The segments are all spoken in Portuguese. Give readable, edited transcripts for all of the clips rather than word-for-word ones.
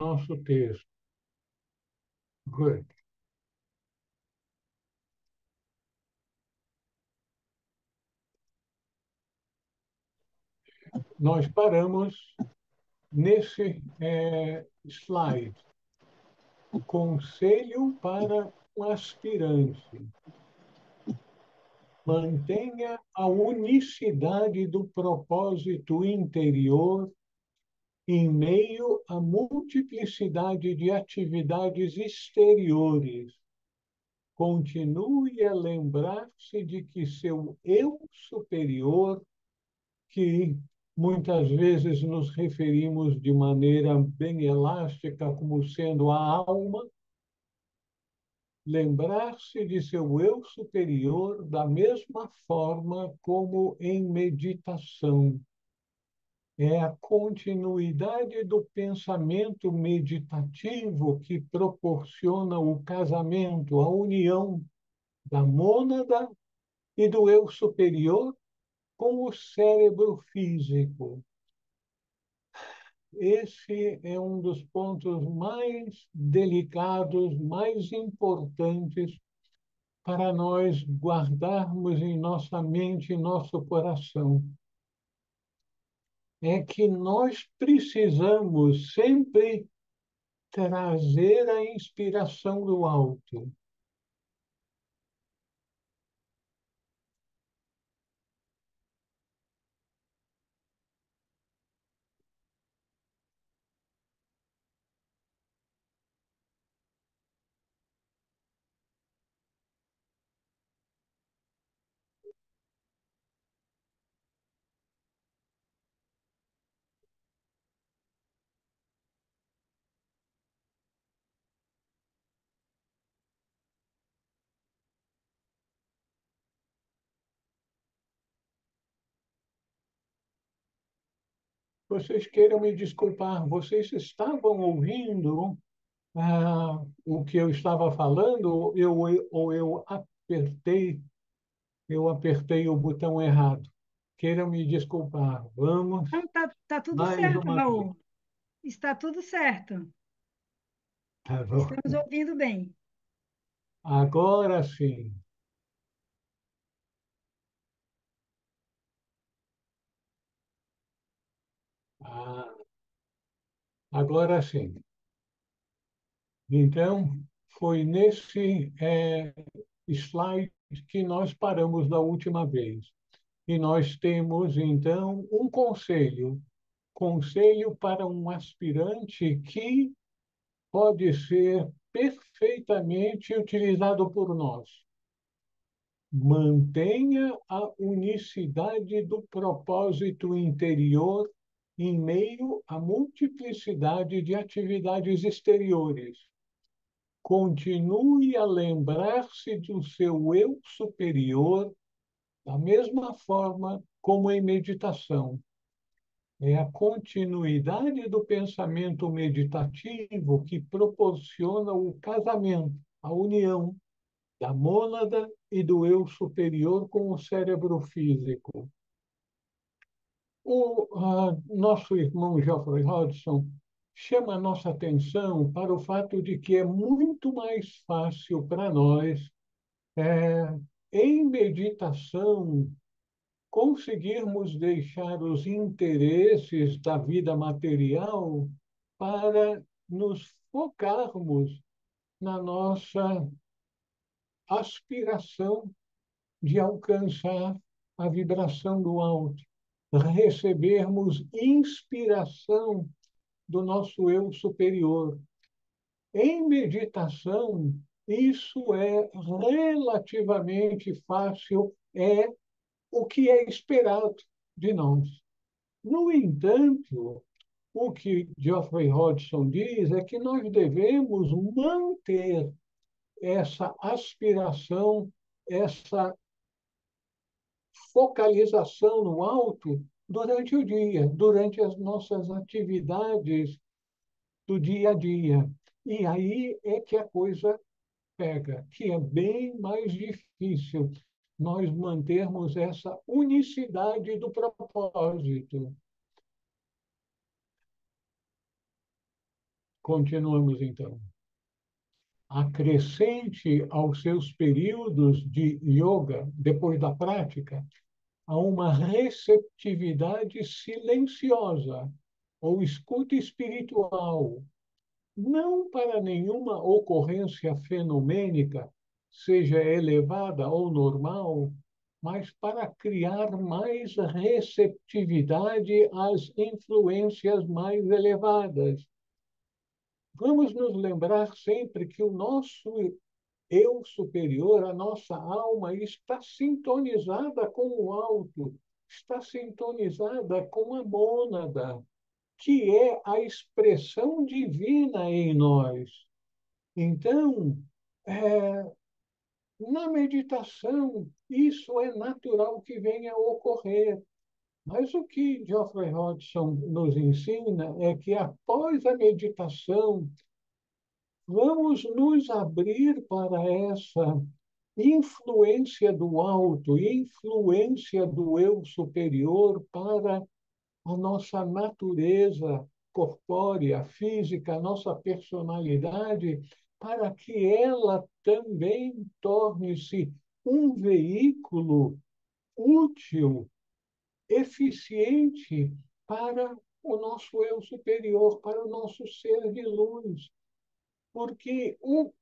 nosso texto. Good. Nós paramos nesse slide. Conselho para um aspirante. Mantenha a unicidade do propósito interior em meio à multiplicidade de atividades exteriores. Continue a lembrar-se de que seu eu superior, que muitas vezes nos referimos de maneira bem elástica como sendo a alma, lembrar-se de seu eu superior da mesma forma como em meditação. É a continuidade do pensamento meditativo que proporciona o casamento, a união da mônada e do eu superior com o cérebro físico. Esse é um dos pontos mais delicados, mais importantes para nós guardarmos em nossa mente e nosso coração. É que nós precisamos sempre trazer a inspiração do alto. Vocês queiram me desculpar, vocês estavam ouvindo o que eu estava falando, ou eu apertei o botão errado. Queiram me desculpar. Vamos Não, tá tudo mais certo, uma vez. Raul. Está tudo certo. Tá bom? Estamos ouvindo bem. Agora sim. Ah, agora sim. Então, foi nesse slide que nós paramos da última vez. E nós temos, então, um conselho. Conselho para um aspirante que pode ser perfeitamente utilizado por nós. Mantenha a unicidade do propósito interior em meio à multiplicidade de atividades exteriores. Continue a lembrar-se do seu eu superior da mesma forma como em meditação. É a continuidade do pensamento meditativo que proporciona o casamento, a união da mônada e do eu superior com o cérebro físico. O nosso irmão Geoffrey Hodgson chama a nossa atenção para o fato de que é muito mais fácil para nós, em meditação, conseguirmos deixar os interesses da vida material para nos focarmos na nossa aspiração de alcançar a vibração do alto, recebermos inspiração do nosso eu superior. Em meditação, isso é relativamente fácil, é o que é esperado de nós. No entanto, o que Geoffrey Hodgson diz é que nós devemos manter essa aspiração, essa focalização no alto durante o dia, durante as nossas atividades do dia a dia. E aí é que a coisa pega, que é bem mais difícil nós mantermos essa unicidade do propósito. Continuamos então. Acrescente aos seus períodos de yoga, depois da prática, a uma receptividade silenciosa ou escuta espiritual, não para nenhuma ocorrência fenomênica, seja elevada ou normal, mas para criar mais receptividade às influências mais elevadas. Vamos nos lembrar sempre que o nosso eu superior, a nossa alma, está sintonizada com o alto, está sintonizada com a mônada, que é a expressão divina em nós. Então, é, na meditação, isso é natural que venha a ocorrer. Mas o que Geoffrey Hodgson nos ensina é que após a meditação, vamos nos abrir para essa influência do alto, influência do eu superior para a nossa natureza corpórea, física, a nossa personalidade, para que ela também torne-se um veículo útil, eficiente para o nosso eu superior, para o nosso ser de luz. Porque o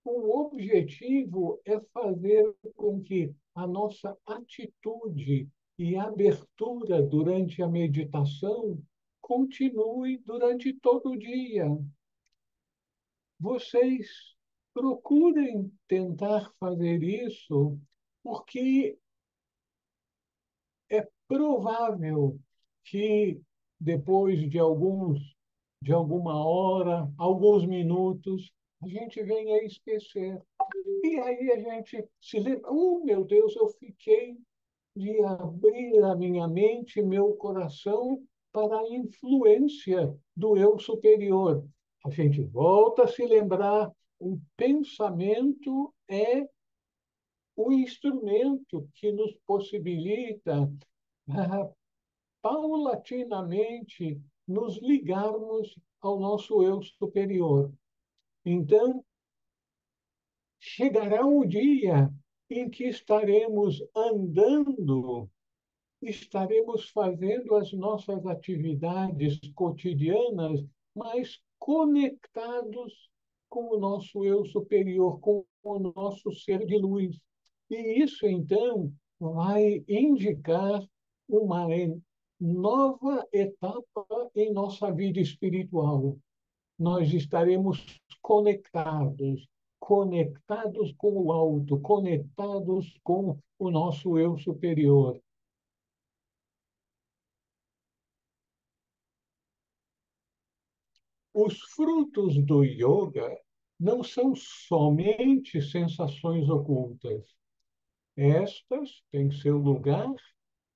objetivo é fazer com que a nossa atitude e abertura durante a meditação continue durante todo o dia. Vocês procurem tentar fazer isso, porque é provável que depois de alguma hora, alguns minutos, a gente venha a esquecer. E aí a gente se lembra, meu Deus, eu fiquei de abrir a minha mente, meu coração para a influência do eu superior. A gente volta a se lembrar, o pensamento é o instrumento que nos possibilita paulatinamente nos ligarmos ao nosso eu superior. Então, chegará o dia em que estaremos andando, estaremos fazendo as nossas atividades cotidianas, mas conectados com o nosso eu superior, com o nosso ser de luz. E isso, então, vai indicar uma nova etapa em nossa vida espiritual. Nós estaremos conectados, conectados com o alto, conectados com o nosso eu superior. Os frutos do yoga não são somente sensações ocultas. Estas têm seu lugar,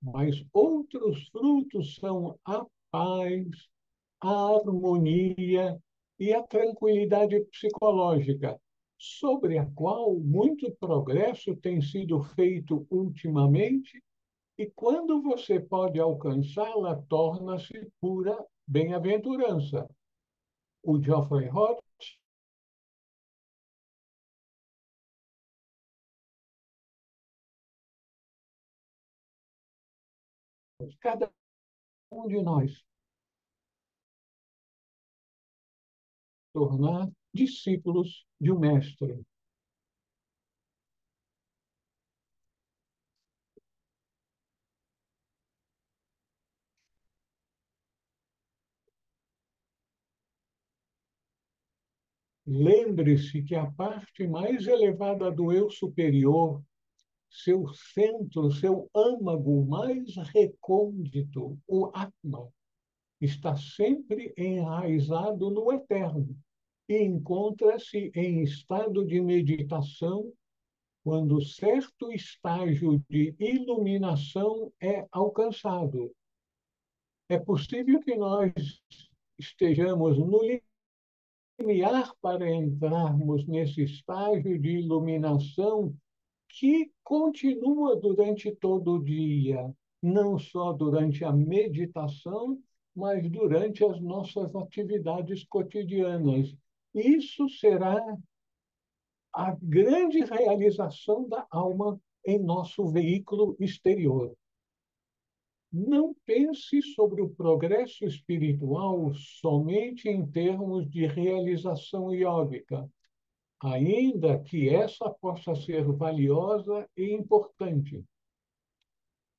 mas outros frutos são a paz, a harmonia e a tranquilidade psicológica, sobre a qual muito progresso tem sido feito ultimamente, e quando você pode alcançá-la, torna-se pura bem-aventurança. O Geoffrey Hodge, cada um de nós, tornar discípulos de um mestre. Lembre-se que a parte mais elevada do eu superior, seu centro, seu âmago mais recôndito, o Atma, está sempre enraizado no eterno e encontra-se em estado de meditação quando certo estágio de iluminação é alcançado. É possível que nós estejamos no limiar para entrarmos nesse estágio de iluminação que continua durante todo o dia, não só durante a meditação, mas durante as nossas atividades cotidianas. Isso será a grande realização da alma em nosso veículo exterior. Não pense sobre o progresso espiritual somente em termos de realização iógica, ainda que essa possa ser valiosa e importante.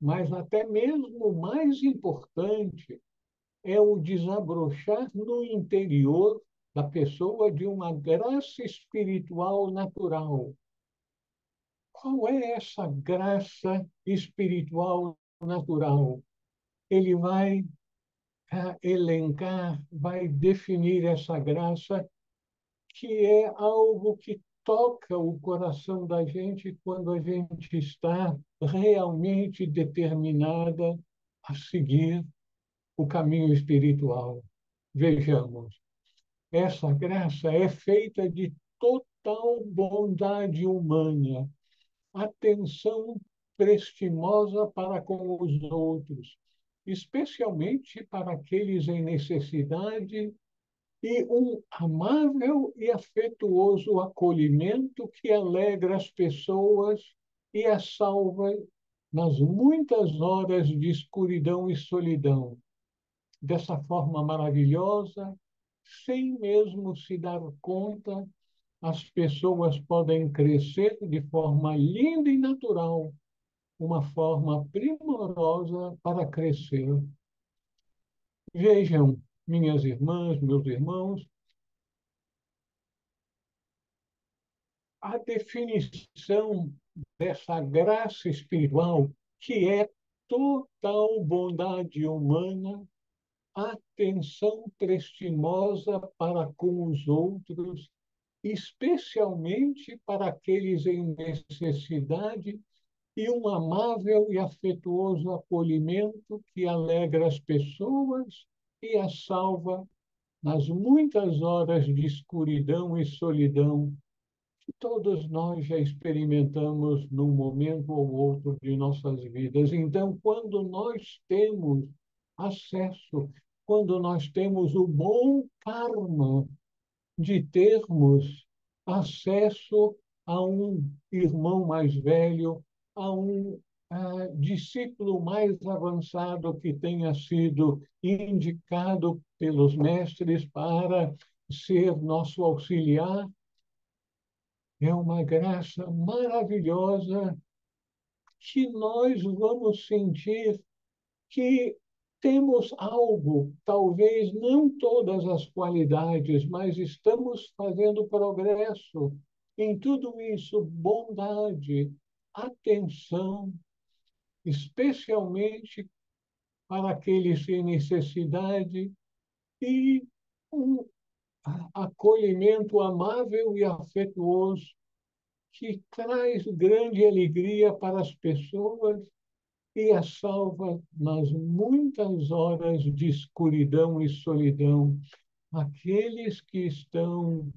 Mas até mesmo mais importante é o desabrochar no interior da pessoa de uma graça espiritual natural. Qual é essa graça espiritual natural? Ele vai elencar, vai definir essa graça, que é algo que toca o coração da gente quando a gente está realmente determinada a seguir o caminho espiritual. Vejamos, essa graça é feita de total bondade humana, atenção prestimosa para com os outros, especialmente para aqueles em necessidade, e um amável e afetuoso acolhimento que alegra as pessoas e as salva nas muitas horas de escuridão e solidão. Dessa forma maravilhosa, sem mesmo se dar conta, as pessoas podem crescer de forma linda e natural, uma forma primorosa para crescer. Vejam, minhas irmãs, meus irmãos, a definição dessa graça espiritual, que é total bondade humana, atenção prestimosa para com os outros, especialmente para aqueles em necessidade, e um amável e afetuoso acolhimento que alegra as pessoas e as salva nas muitas horas de escuridão e solidão que todos nós já experimentamos num momento ou outro de nossas vidas. Então, quando nós temos acesso, quando nós temos o bom karma de termos acesso a um irmão mais velho, a um discípulo mais avançado que tenha sido indicado pelos mestres para ser nosso auxiliar, é uma graça maravilhosa que nós vamos sentir que temos algo, talvez não todas as qualidades, mas estamos fazendo progresso em tudo isso, bondade, atenção, especialmente para aqueles em necessidade, e um acolhimento amável e afetuoso que traz grande alegria para as pessoas e as salva nas muitas horas de escuridão e solidão. Aqueles que estão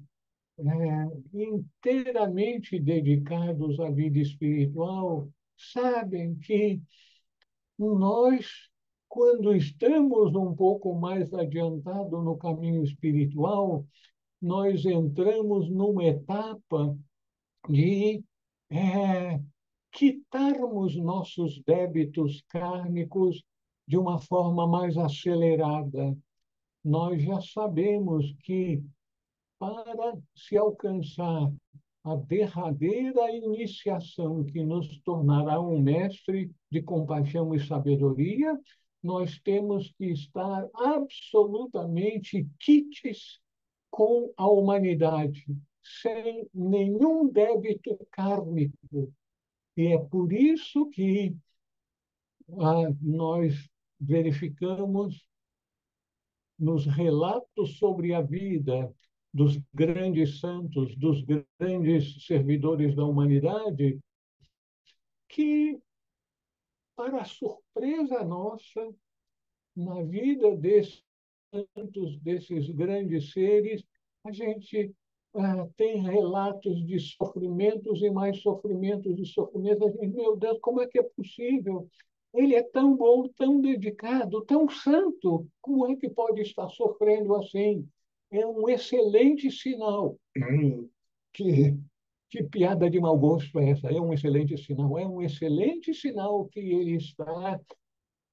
inteiramente dedicados à vida espiritual sabem que nós, quando estamos um pouco mais adiantados no caminho espiritual, nós entramos numa etapa de quitarmos nossos débitos kármicos de uma forma mais acelerada. Nós já sabemos que para se alcançar a derradeira iniciação que nos tornará um mestre de compaixão e sabedoria, nós temos que estar absolutamente quites com a humanidade, sem nenhum débito kármico. E é por isso que nós verificamos nos relatos sobre a vida dos grandes santos, dos grandes servidores da humanidade, que, para surpresa nossa, na vida desses santos, desses grandes seres, a gente tem relatos de sofrimentos e mais sofrimentos e sofrimentos. A gente, meu Deus, como é que é possível? Ele é tão bom, tão dedicado, tão santo. Como é que pode estar sofrendo assim? É um excelente sinal. Que, que piada de mau gosto é essa? É um excelente sinal. É um excelente sinal que ele está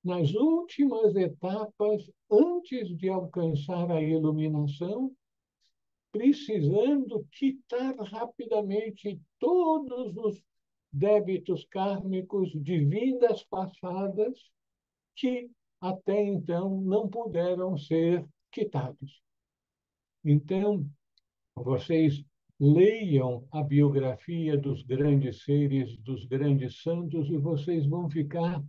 nas últimas etapas antes de alcançar a iluminação, precisando quitar rapidamente todos os débitos kármicos de vidas passadas que até então não puderam ser quitados. Então, vocês leiam a biografia dos grandes seres, dos grandes santos, e vocês vão ficar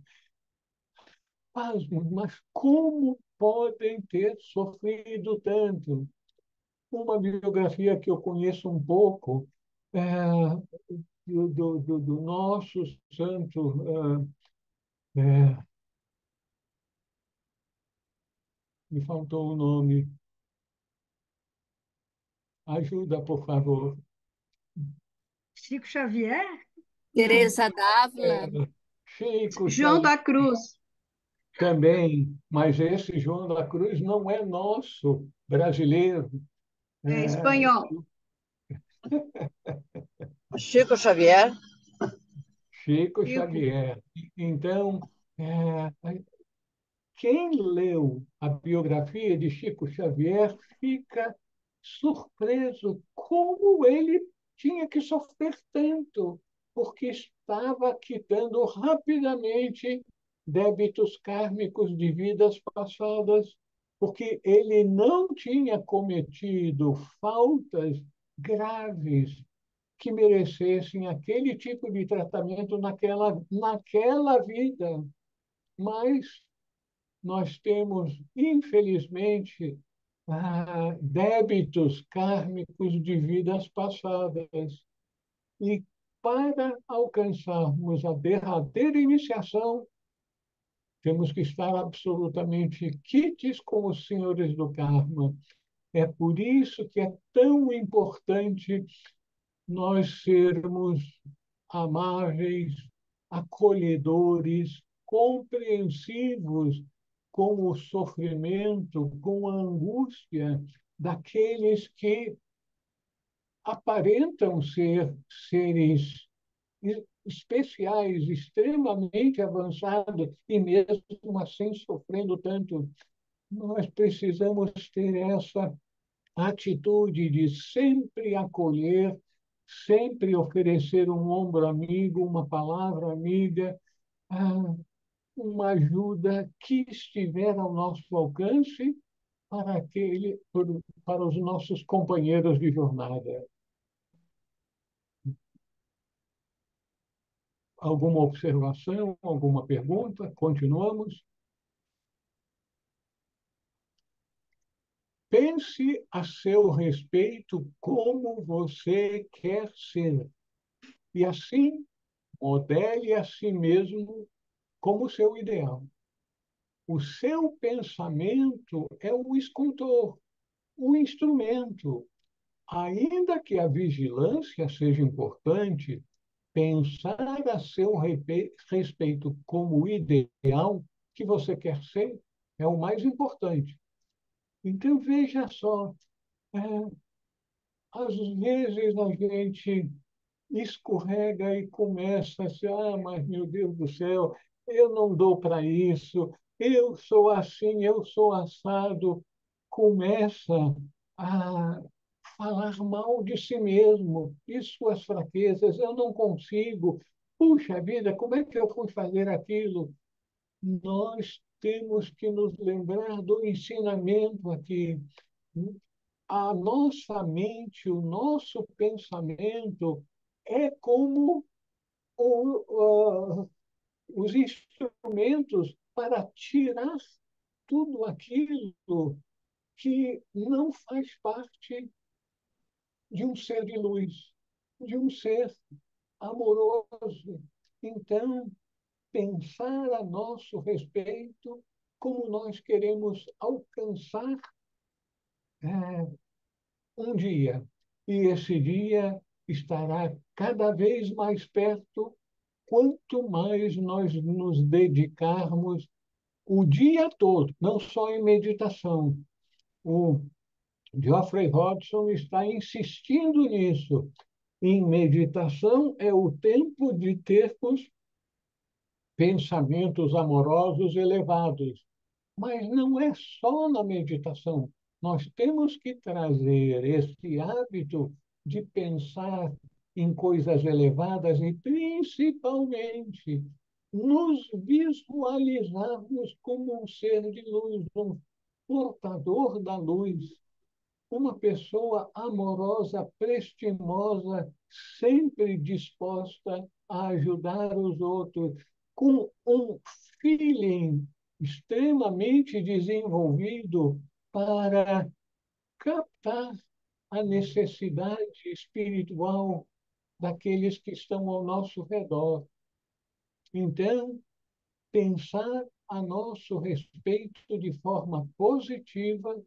pasmos. Mas como podem ter sofrido tanto? Uma biografia que eu conheço um pouco é do nosso santo. Me faltou o nome. Ajuda, por favor. Chico Xavier? Não. Teresa d'Ávila. Chico João Xavier da Cruz, também, mas esse João da Cruz não é nosso, brasileiro. é É, espanhol. Chico Xavier. Chico Chico, Xavier. Então, é, quem leu a biografia de Chico Xavier fica surpreso como ele tinha que sofrer tanto, porque estava quitando rapidamente débitos kármicos de vidas passadas, porque ele não tinha cometido faltas graves que merecessem aquele tipo de tratamento naquela vida. Mas nós temos, infelizmente, débitos kármicos de vidas passadas. E para alcançarmos a derradeira iniciação, temos que estar absolutamente quites com os senhores do karma. É por isso que é tão importante nós sermos amáveis, acolhedores, compreensivos com o sofrimento, com a angústia daqueles que aparentam ser seres especiais, extremamente avançados e mesmo assim sofrendo tanto. Nós precisamos ter essa atitude de sempre acolher, sempre oferecer um ombro amigo, uma palavra amiga, uma ajuda que estiver ao nosso alcance para os nossos companheiros de jornada. Alguma observação, alguma pergunta? Continuamos. Pense a seu respeito como você quer ser. E assim, modele a si mesmo como seu ideal. O seu pensamento é o escultor, o instrumento. Ainda que a vigilância seja importante, pensar a seu respeito como o ideal que você quer ser é o mais importante. Então, veja só, é, às vezes a gente escorrega e começa assim, mas meu Deus do céu, eu não dou para isso, eu sou assim, eu sou assado. Começa a falar mal de si mesmo, de suas fraquezas, eu não consigo. Puxa vida, como é que eu fui fazer aquilo? Nós temos que nos lembrar do ensinamento aqui. A nossa mente, o nosso pensamento é como os instrumentos para tirar tudo aquilo que não faz parte de um ser de luz, de um ser amoroso. Então, pensar a nosso respeito como nós queremos alcançar um dia. E esse dia estará cada vez mais perto quanto mais nós nos dedicarmos o dia todo, não só em meditação. O Geoffrey Hodgson está insistindo nisso. Em meditação é o tempo de termos pensamentos amorosos elevados. Mas não é só na meditação. Nós temos que trazer esse hábito de pensar em coisas elevadas e, principalmente, nos visualizarmos como um ser de luz, um portador da luz, uma pessoa amorosa, prestimosa, sempre disposta a ajudar os outros, com um feeling extremamente desenvolvido para captar a necessidade espiritual daqueles que estão ao nosso redor. Então, pensar a nosso respeito de forma positiva,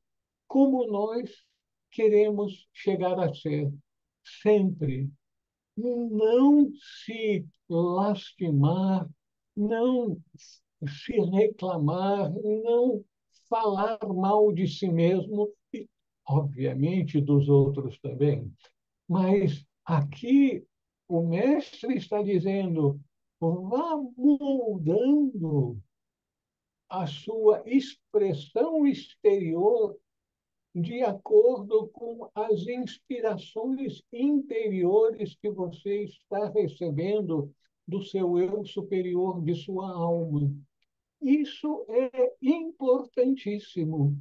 como nós queremos chegar a ser, sempre. Não se lastimar, não se reclamar, não falar mal de si mesmo e, obviamente, dos outros também. Mas aqui o mestre está dizendo: vá mudando a sua expressão exterior de acordo com as inspirações interiores que você está recebendo do seu eu superior, de sua alma. Isso é importantíssimo.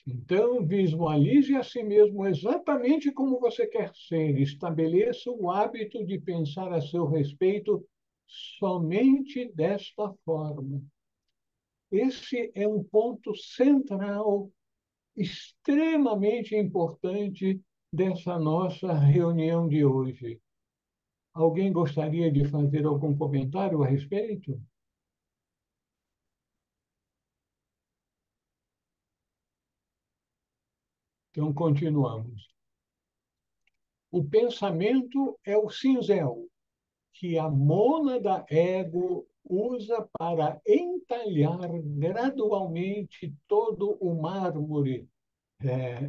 Então, visualize a si mesmo exatamente como você quer ser. Estabeleça o hábito de pensar a seu respeito somente desta forma. Esse é um ponto central, extremamente importante dessa nossa reunião de hoje. Alguém gostaria de fazer algum comentário a respeito? Então, continuamos. O pensamento é o cinzel que a mônada ego usa para entalhar gradualmente todo o mármore.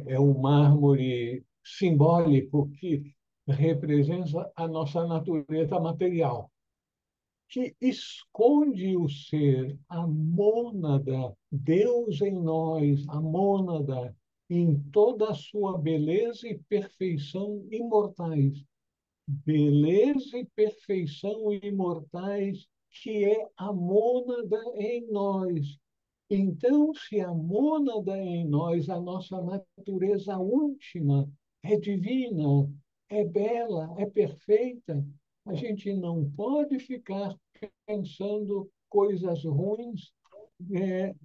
É o mármore simbólico que representa a nossa natureza material, que esconde o ser, a mônada, Deus em nós, a mônada, em toda a sua beleza e perfeição imortais. Beleza e perfeição imortais, que é a mônada em nós. Então, se a mônada em nós, a nossa natureza última, é divina, é bela, é perfeita, a gente não pode ficar pensando coisas ruins,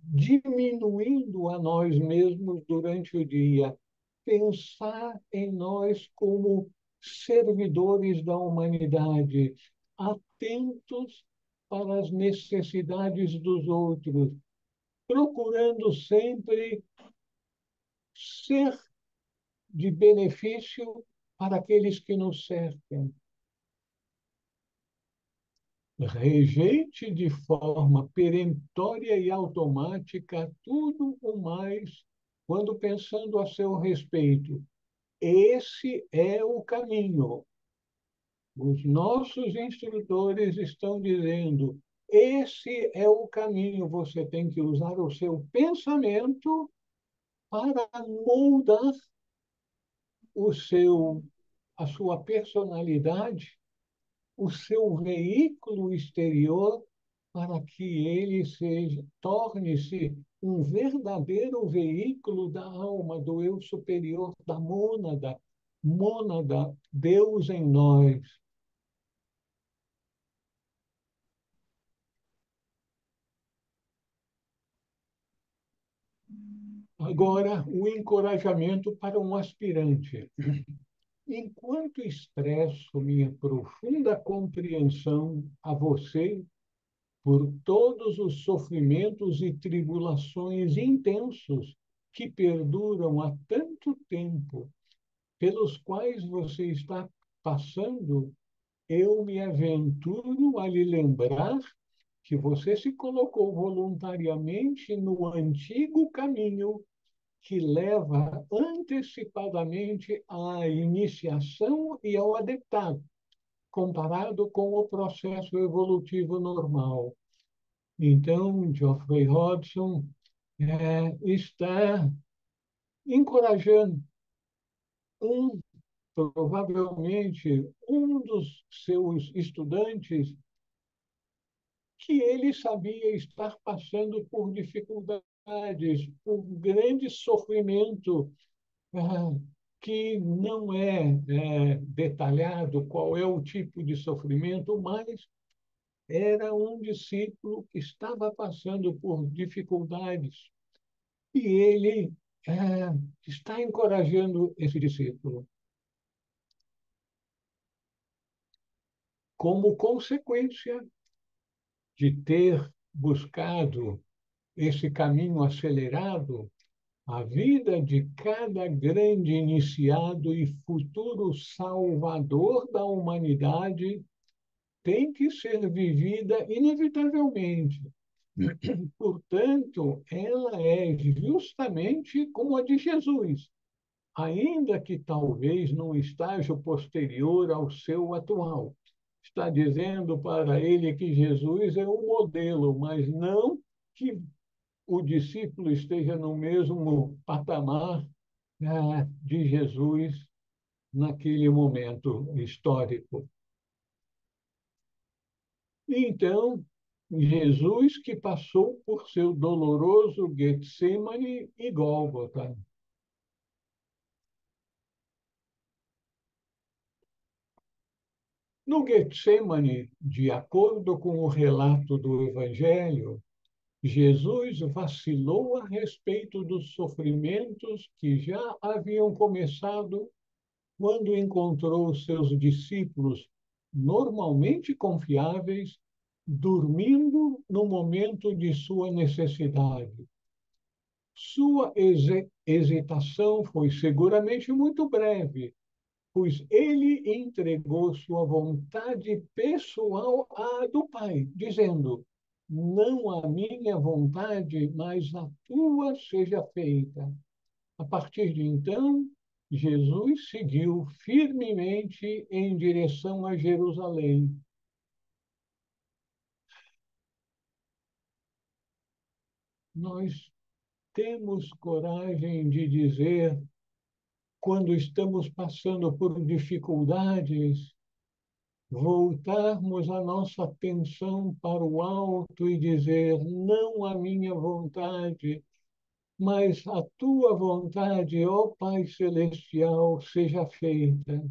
diminuindo a nós mesmos durante o dia. Pensar em nós como servidores da humanidade, atentos para as necessidades dos outros, procurando sempre ser de benefício para aqueles que nos cercam. Rejeite de forma peremptória e automática tudo o mais quando pensando a seu respeito. Esse é o caminho. Os nossos instrutores estão dizendo: esse é o caminho. Você tem que usar o seu pensamento para moldar a sua personalidade, o seu veículo exterior, para que ele torne-se um verdadeiro veículo da alma, do eu superior, da mônada, mônada, Deus em nós. Agora, o encorajamento para um aspirante. Enquanto expresso minha profunda compreensão a você por todos os sofrimentos e tribulações intensos que perduram há tanto tempo, pelos quais você está passando, eu me aventuro a lhe lembrar que você se colocou voluntariamente no antigo caminho que leva antecipadamente à iniciação e ao adeptado, comparado com o processo evolutivo normal. Então, Geoffrey Hodgson está encorajando provavelmente um dos seus estudantes que ele sabia estar passando por dificuldades, por grande sofrimento, que não é detalhado qual é o tipo de sofrimento, mas era um discípulo que estava passando por dificuldades e ele está encorajando esse discípulo. Como consequência de ter buscado esse caminho acelerado, a vida de cada grande iniciado e futuro salvador da humanidade tem que ser vivida inevitavelmente. Portanto, ela é justamente como a de Jesus, ainda que talvez num estágio posterior ao seu atual. Está dizendo para ele que Jesus é o modelo, mas não que o discípulo esteja no mesmo patamar de Jesus naquele momento histórico. Então, Jesus que passou por seu doloroso Getsemane e Gólgota. No Getsemane, de acordo com o relato do Evangelho, Jesus vacilou a respeito dos sofrimentos que já haviam começado quando encontrou seus discípulos, normalmente confiáveis, dormindo no momento de sua necessidade. Sua hesitação foi seguramente muito breve, pois ele entregou sua vontade pessoal à do Pai, dizendo: não a minha vontade, mas a tua seja feita. A partir de então, Jesus seguiu firmemente em direção a Jerusalém. Nós temos coragem de dizer, quando estamos passando por dificuldades, voltarmos a nossa atenção para o alto e dizer: não a minha vontade, mas a tua vontade, ó Pai Celestial, seja feita.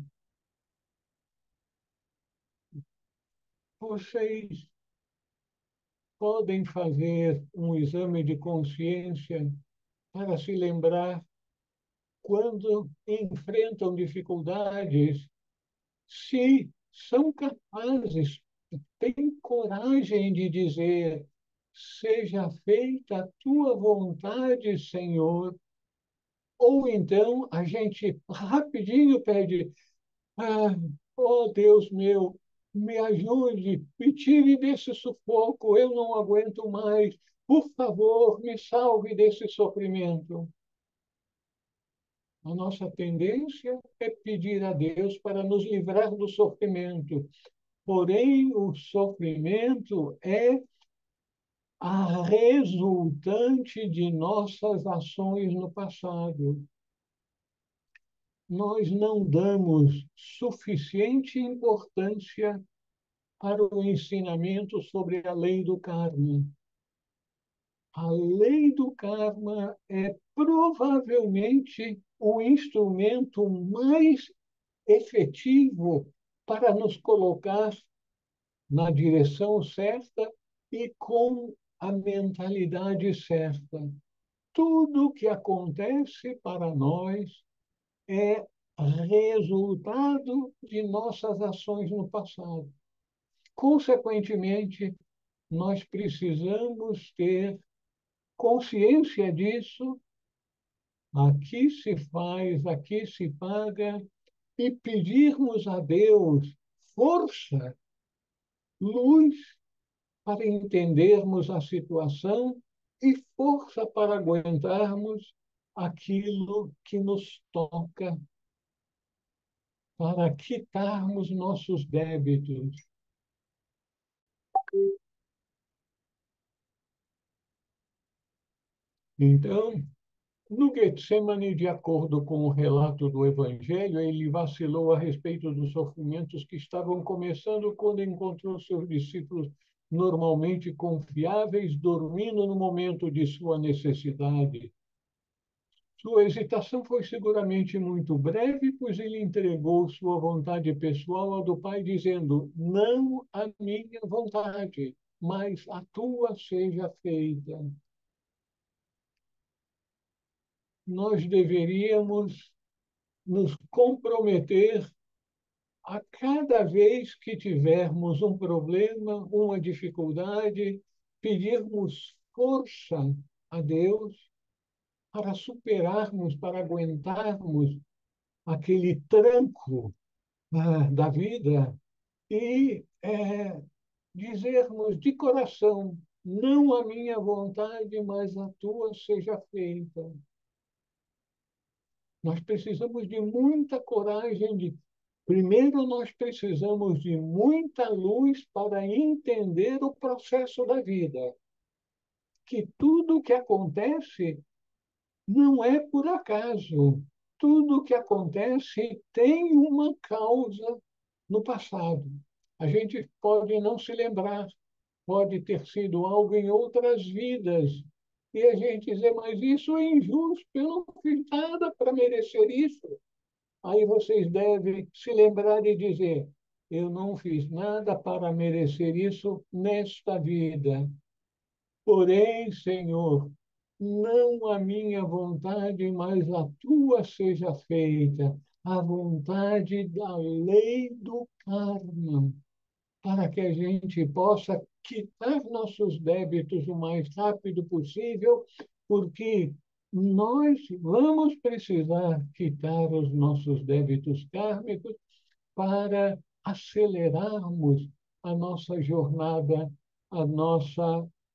Vocês podem fazer um exame de consciência para se lembrar quando enfrentam dificuldades, se são capazes, têm coragem de dizer: seja feita a tua vontade, Senhor. Ou então a gente rapidinho pede: ah, oh Deus meu, me ajude, me tire desse sufoco, eu não aguento mais. Por favor, me salve desse sofrimento. A nossa tendência é pedir a Deus para nos livrar do sofrimento. Porém, o sofrimento é a resultante de nossas ações no passado. Nós não damos suficiente importância para o ensinamento sobre a lei do karma. A lei do karma é provavelmente o instrumento mais efetivo para nos colocar na direção certa e com a mentalidade certa. Tudo o que acontece para nós é resultado de nossas ações no passado. Consequentemente, nós precisamos ter consciência disso aqui se faz, aqui se paga, e pedirmos a Deus força, luz para entendermos a situação e força para aguentarmos aquilo que nos toca, para quitarmos nossos débitos. Então, no Getsemane, de acordo com o relato do Evangelho, ele vacilou a respeito dos sofrimentos que estavam começando quando encontrou seus discípulos normalmente confiáveis, dormindo no momento de sua necessidade. Sua hesitação foi seguramente muito breve, pois ele entregou sua vontade pessoal à do Pai, dizendo: não a minha vontade, mas a tua seja feita. Nós deveríamos nos comprometer a cada vez que tivermos um problema, uma dificuldade, pedirmos força a Deus para superarmos, para aguentarmos aquele tranco da vida e dizermos de coração: não a minha vontade, mas a tua seja feita. Nós precisamos de muita coragem. Primeiro, nós precisamos de muita luz para entender o processo da vida. Que tudo o que acontece não é por acaso. Tudo o que acontece tem uma causa no passado. A gente pode não se lembrar, pode ter sido algo em outras vidas. E a gente dizer: mas isso é injusto, eu não fiz nada para merecer isso. Aí vocês devem se lembrar e dizer: eu não fiz nada para merecer isso nesta vida. Porém, Senhor, não a minha vontade, mas a tua seja feita, a vontade da lei do karma, para que a gente possa quitar nossos débitos o mais rápido possível, porque nós vamos precisar quitar os nossos débitos kármicos para acelerarmos a nossa jornada, o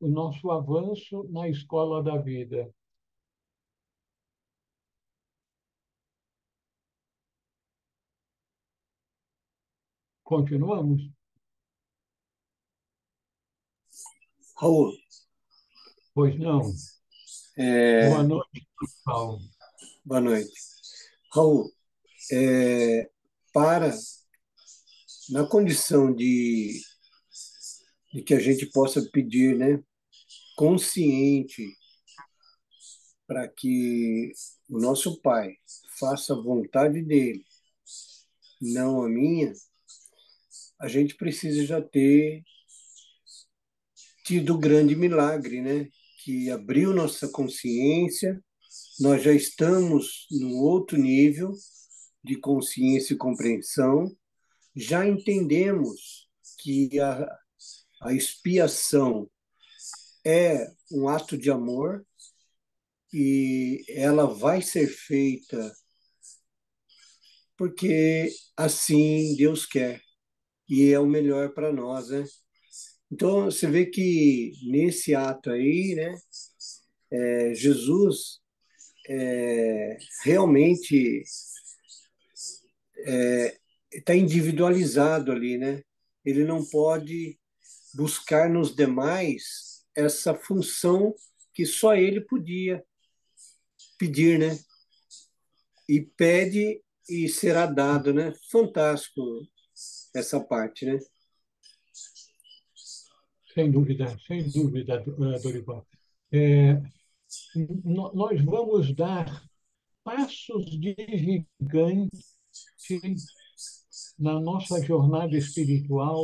nosso avanço na escola da vida. Continuamos? Raul, Pois não. Boa noite, Paulo. Boa noite. Raul, para, na condição de que a gente possa pedir, né, consciente, para que o nosso Pai faça a vontade dele, não a minha, a gente precisa já ter tido o grande milagre, né, que abriu nossa consciência. Nós já estamos num outro nível de consciência e compreensão, já entendemos que a expiação é um ato de amor e ela vai ser feita porque assim Deus quer e é o melhor para nós, né? Então você vê que nesse ato aí, né, Jesus realmente está individualizado ali, né? Ele não pode buscar nos demais essa função que só ele podia pedir, né? E pede e será dado, né? Fantástico essa parte, né? Sem dúvida, Dorival. Nós vamos dar passos de gigante na nossa jornada espiritual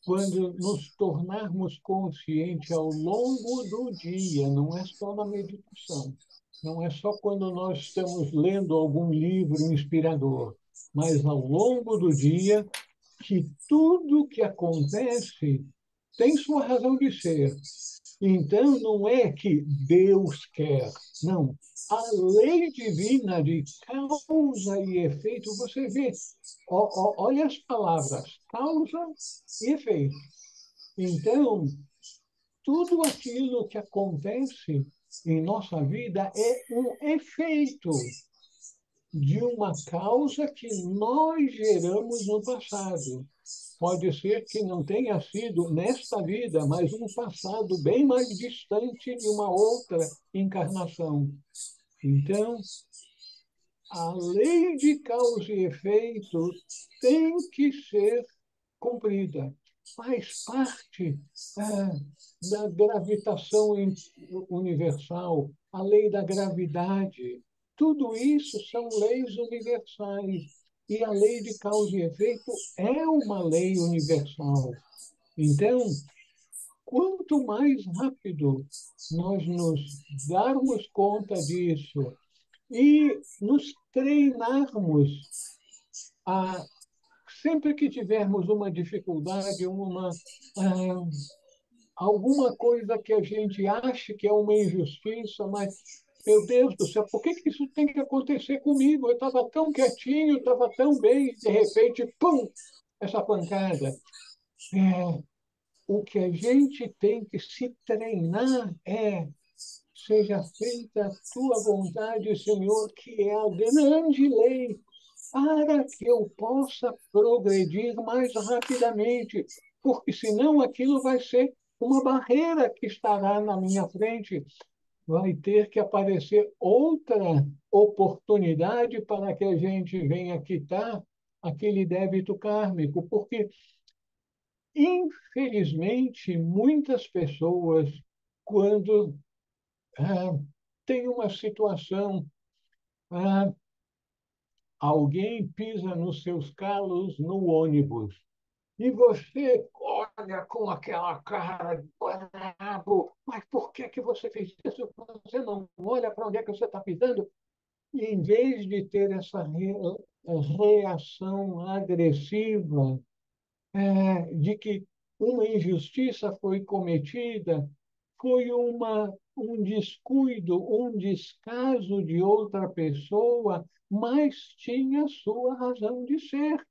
quando nos tornarmos conscientes ao longo do dia, não é só na meditação, não é só quando nós estamos lendo algum livro inspirador, mas ao longo do dia, que tudo que acontece tem sua razão de ser. Então, não é que Deus quer, não. A lei divina de causa e efeito, você vê, olha as palavras, causa e efeito. Então, tudo aquilo que acontece em nossa vida é um efeito de uma causa que nós geramos no passado. Pode ser que não tenha sido nesta vida, mas um passado bem mais distante de uma outra encarnação. Então, a lei de causa e efeito tem que ser cumprida. Faz parte da gravitação universal, a lei da gravidade. Tudo isso são leis universais. E a lei de causa e efeito é uma lei universal. Então, quanto mais rápido nós nos darmos conta disso e nos treinarmos a, sempre que tivermos uma dificuldade, alguma coisa que a gente acha que é uma injustiça, mas, meu Deus do céu, por que que isso tem que acontecer comigo? Eu estava tão quietinho, estava tão bem, de repente, pum, essa pancada. É, o que a gente tem que se treinar é: seja feita a tua vontade, Senhor, que é a grande lei, para que eu possa progredir mais rapidamente, porque senão aquilo vai ser uma barreira que estará na minha frente. Vai ter que aparecer outra oportunidade para que a gente venha quitar aquele débito kármico, porque, infelizmente, muitas pessoas, quando tem uma situação, ah, alguém pisa nos seus calos no ônibus e você olha com aquela cara de brabo, mas por que que você fez isso? Você não olha para onde é que você está pisando? E em vez de ter essa reação agressiva, de que uma injustiça foi cometida, foi um descuido, um descaso de outra pessoa, mas tinha sua razão de ser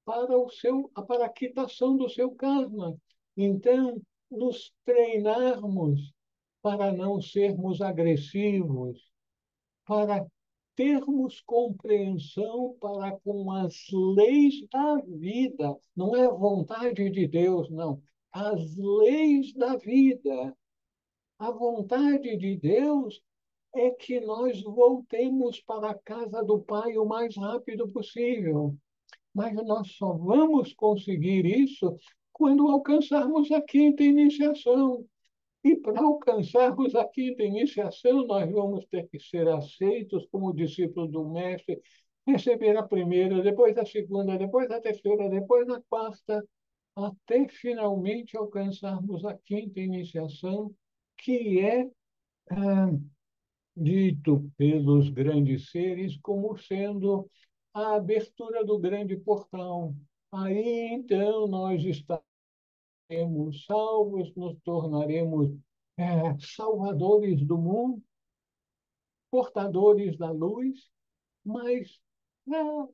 para a quitação do seu karma. Então, nos treinarmos para não sermos agressivos, para termos compreensão para com as leis da vida. Não é a vontade de Deus, não. As leis da vida. A vontade de Deus é que nós voltemos para a casa do Pai o mais rápido possível. Mas nós só vamos conseguir isso quando alcançarmos a quinta iniciação. E para alcançarmos a quinta iniciação, nós vamos ter que ser aceitos como discípulos do Mestre, receber a primeira, depois a segunda, depois a terceira, depois a quarta, até finalmente alcançarmos a quinta iniciação, que é dito pelos grandes seres como sendo a abertura do grande portal. Aí então nós estaremos salvos, nos tornaremos salvadores do mundo, portadores da luz, mas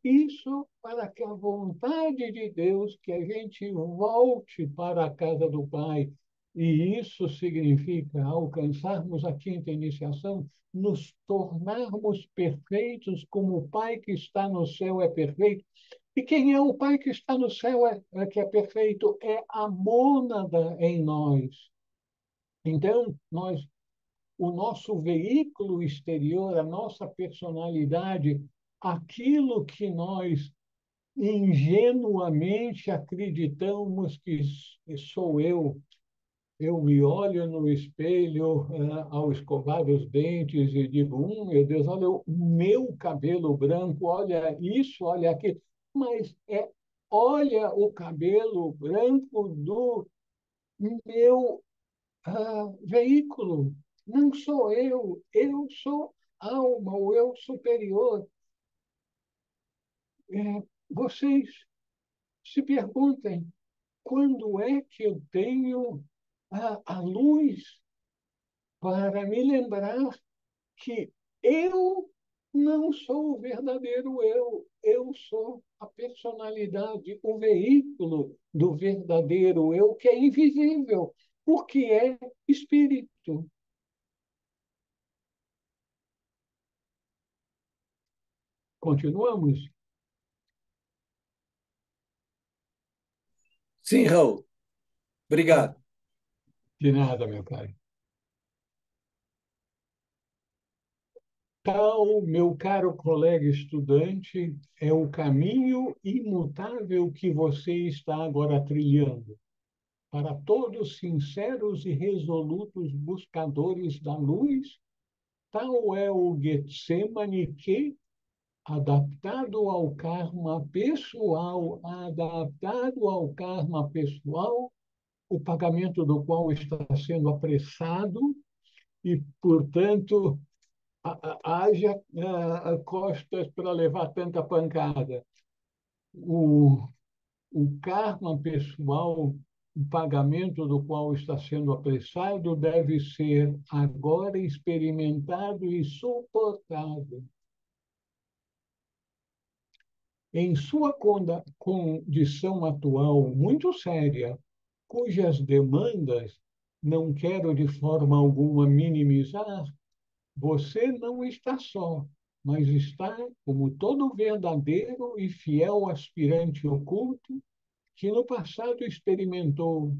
isso para que a vontade de Deus, que a gente volte para a casa do Pai, e isso significa alcançarmos a quinta iniciação, nos tornarmos perfeitos como o Pai que está no céu é perfeito. E quem é o Pai que está no céu que é perfeito? É a mônada em nós. Então, o nosso veículo exterior, a nossa personalidade, aquilo que nós ingenuamente acreditamos que sou eu. Eu me olho no espelho ao escovar os dentes e digo: meu Deus, olha o meu cabelo branco, olha isso, olha aquilo. Mas olha o cabelo branco do meu veículo. Não sou eu sou alma, o eu superior. Vocês se perguntem: quando é que eu tenho a luz para me lembrar que eu não sou o verdadeiro eu sou a personalidade, o veículo do verdadeiro eu, que é invisível, porque é espírito. Continuamos? Sim, Raul. Obrigado. De nada, meu caro. Tal, meu caro colega estudante, é o caminho imutável que você está agora trilhando. Para todos sinceros e resolutos buscadores da luz, tal é o Getsemane que, adaptado ao karma pessoal, o pagamento do qual está sendo apressado e, portanto, haja costas para levar tanta pancada. O, o karma pessoal, o pagamento do qual está sendo apressado, deve ser agora experimentado e suportado. Em sua condição atual muito séria, cujas demandas não quero de forma alguma minimizar, você não está só, mas está como todo verdadeiro e fiel aspirante oculto que no passado experimentou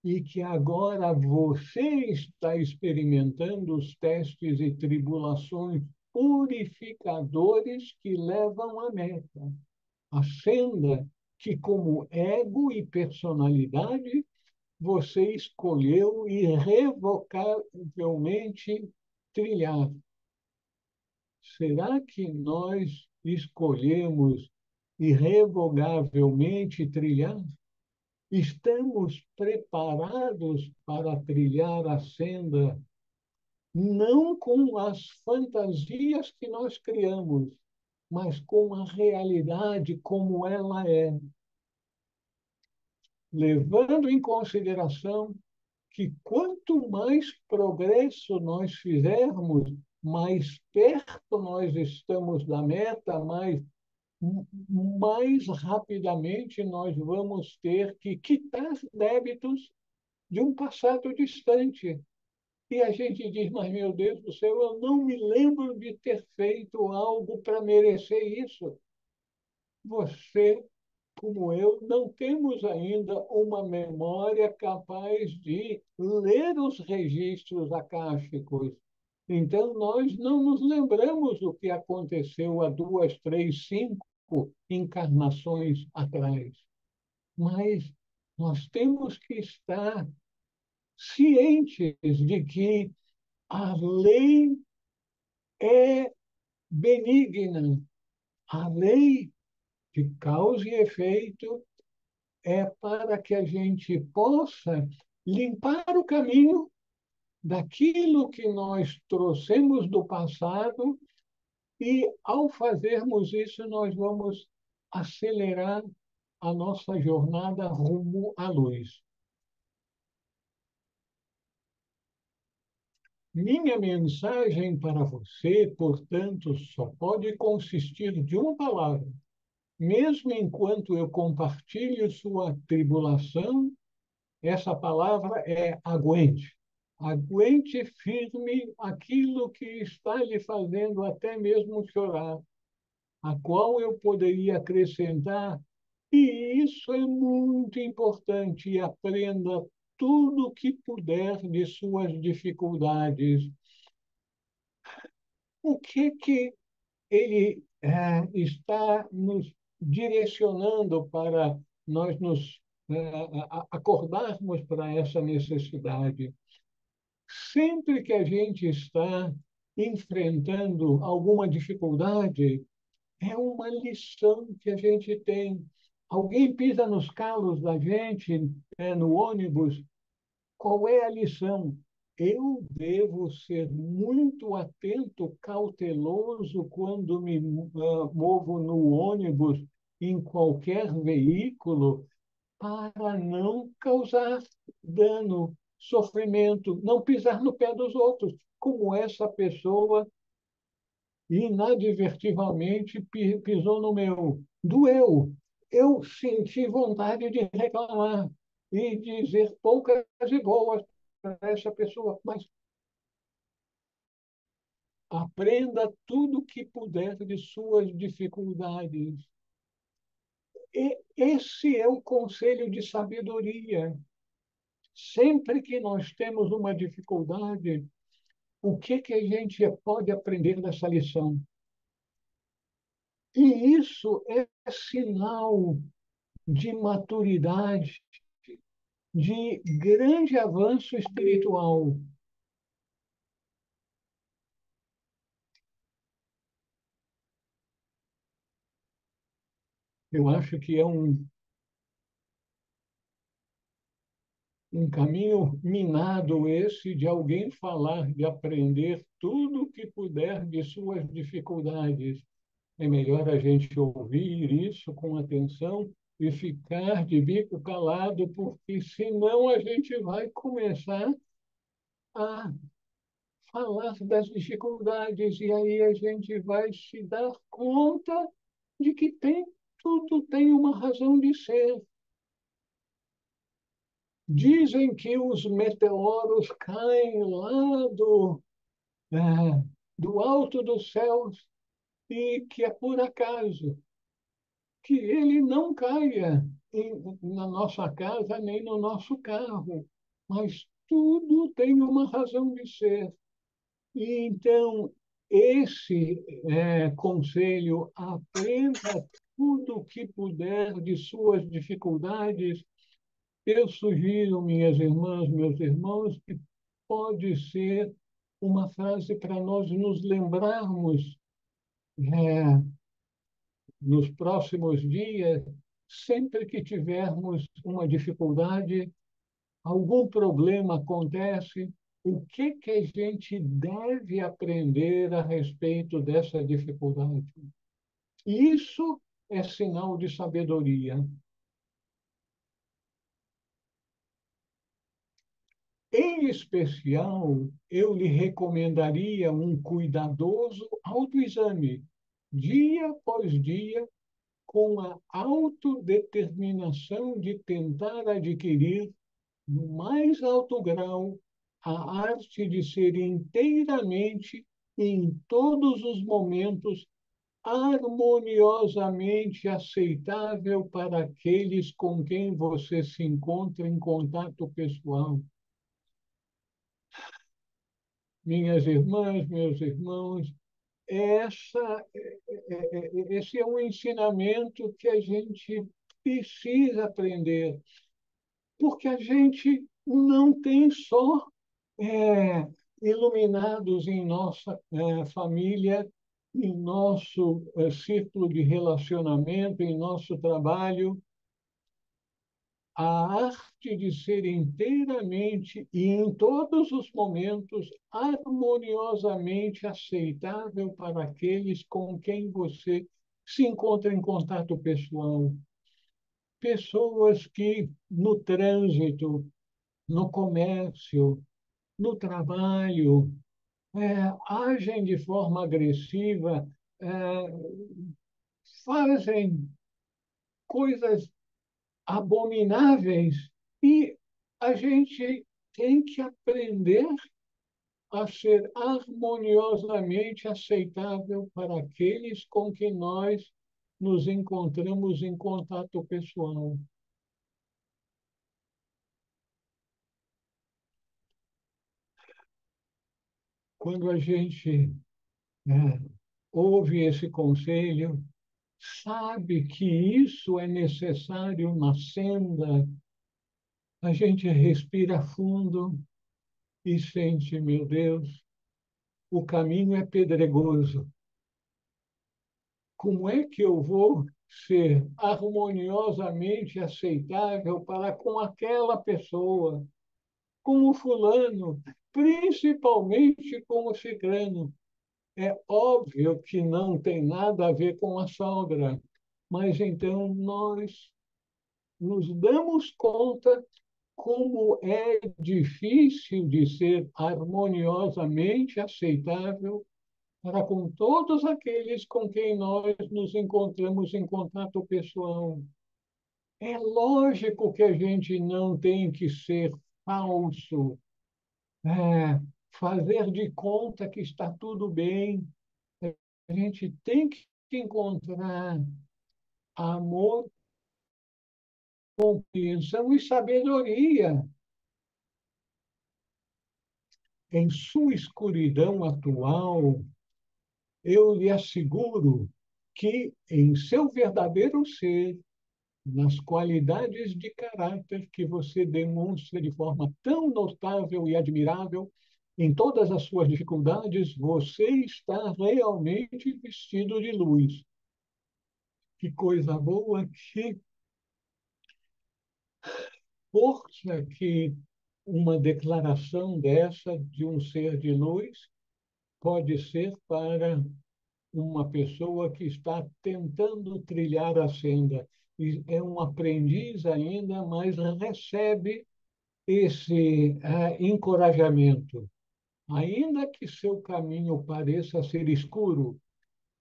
e que agora você está experimentando os testes e tribulações purificadores que levam à meta. A senda que, como ego e personalidade, você escolheu irrevocavelmente trilhar. Será que nós escolhemos irrevogavelmente trilhar? Estamos preparados para trilhar a senda, não com as fantasias que nós criamos, mas com a realidade como ela é, levando em consideração que quanto mais progresso nós fizermos, mais perto nós estamos da meta, mais rapidamente nós vamos ter que quitar débitos de um passado distante. E a gente diz, mas meu Deus do céu, eu não me lembro de ter feito algo para merecer isso. Você, como eu, não temos ainda uma memória capaz de ler os registros akáshicos. Então, nós não nos lembramos do que aconteceu há 2, 3, 5 encarnações atrás. Mas nós temos que estar cientes de que a lei é benigna. A lei de causa e efeito é para que a gente possa limpar o caminho daquilo que nós trouxemos do passado e, ao fazermos isso, nós vamos acelerar a nossa jornada rumo à luz. Minha mensagem para você, portanto, só pode consistir de uma palavra. Mesmo enquanto eu compartilho sua tribulação, essa palavra é aguente. Aguente firme aquilo que está lhe fazendo até mesmo chorar, a qual eu poderia acrescentar, e isso é muito importante, e aprenda tudo o que puder de suas dificuldades. O que ele está nos direcionando para nós nos acordarmos para essa necessidade? Sempre que a gente está enfrentando alguma dificuldade, é uma lição que a gente tem. Alguém pisa nos calos da gente, no ônibus, qual é a lição? Eu devo ser muito atento, cauteloso quando me movo no ônibus, em qualquer veículo, para não causar dano, sofrimento, não pisar no pé dos outros, como essa pessoa inadvertidamente pisou no meu. Doeu. Eu senti vontade de reclamar e dizer poucas e boas para essa pessoa, mas aprenda tudo o que puder de suas dificuldades. E esse é o conselho de sabedoria. Sempre que nós temos uma dificuldade, o que a gente pode aprender dessa lição? E isso é sinal de maturidade, de grande avanço espiritual. Eu acho que é um caminho minado esse de alguém falar, de aprender tudo o que puder de suas dificuldades. É melhor a gente ouvir isso com atenção e ficar de bico calado, porque senão a gente vai começar a falar das dificuldades e aí a gente vai se dar conta de que tudo tem uma razão de ser. Dizem que os meteoros caem lá é, do alto dos céus e que é por acaso, que ele não caia na nossa casa nem no nosso carro, mas tudo tem uma razão de ser. E então, esse conselho, aprenda tudo o que puder de suas dificuldades. Eu sugiro, minhas irmãs, meus irmãos, que pode ser uma frase para nós nos lembrarmos é, nos próximos dias, sempre que tivermos uma dificuldade, algum problema acontece, o que a gente deve aprender a respeito dessa dificuldade? Isso é sinal de sabedoria. Em especial, eu lhe recomendaria um cuidadoso autoexame, dia após dia, com a autodeterminação de tentar adquirir, no mais alto grau, a arte de ser inteiramente, em todos os momentos, harmoniosamente aceitável para aqueles com quem você se encontra em contato pessoal. Minhas irmãs, meus irmãos, esse é um ensinamento que a gente precisa aprender, porque a gente não tem só iluminados em nossa família, em nosso círculo de relacionamento, em nosso trabalho, a arte de ser inteiramente e em todos os momentos harmoniosamente aceitável para aqueles com quem você se encontra em contato pessoal. Pessoas que no trânsito, no comércio, no trabalho, agem de forma agressiva, é, fazem coisas abomináveis e a gente tem que aprender a ser harmoniosamente aceitável para aqueles com quem nós nos encontramos em contato pessoal. Quando a gente ouve esse conselho, sabe que isso é necessário na senda, a gente respira fundo e sente, meu Deus, o caminho é pedregoso. Como é que eu vou ser harmoniosamente aceitável para com aquela pessoa, com o fulano, principalmente com o ciclano? É óbvio que não tem nada a ver com a sogra, mas então nós nos damos conta como é difícil de ser harmoniosamente aceitável para com todos aqueles com quem nós nos encontramos em contato pessoal. É lógico que a gente não tem que ser falso, fazer de conta que está tudo bem. A gente tem que encontrar amor, compreensão e sabedoria em sua escuridão atual. Eu lhe asseguro que, em seu verdadeiro ser, nas qualidades de caráter que você demonstra de forma tão notável e admirável, em todas as suas dificuldades, você está realmente vestido de luz. Que coisa boa, que força que uma declaração dessa de um ser de luz pode ser para uma pessoa que está tentando trilhar a senda. E é um aprendiz ainda, mas recebe esse encorajamento. Ainda que seu caminho pareça ser escuro,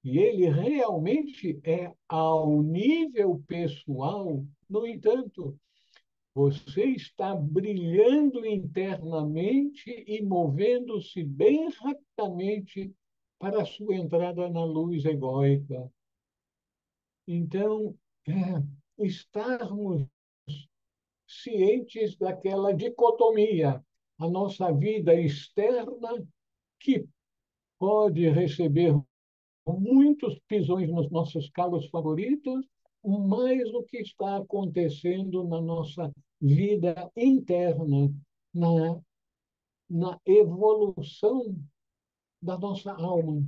e ele realmente é ao nível pessoal, no entanto, você está brilhando internamente e movendo-se bem rapidamente para a sua entrada na luz egóica. Então, estarmos cientes daquela dicotomia, a nossa vida externa, que pode receber muitos pisões nos nossos calos favoritos, mais o que está acontecendo na nossa vida interna, na, na evolução da nossa alma.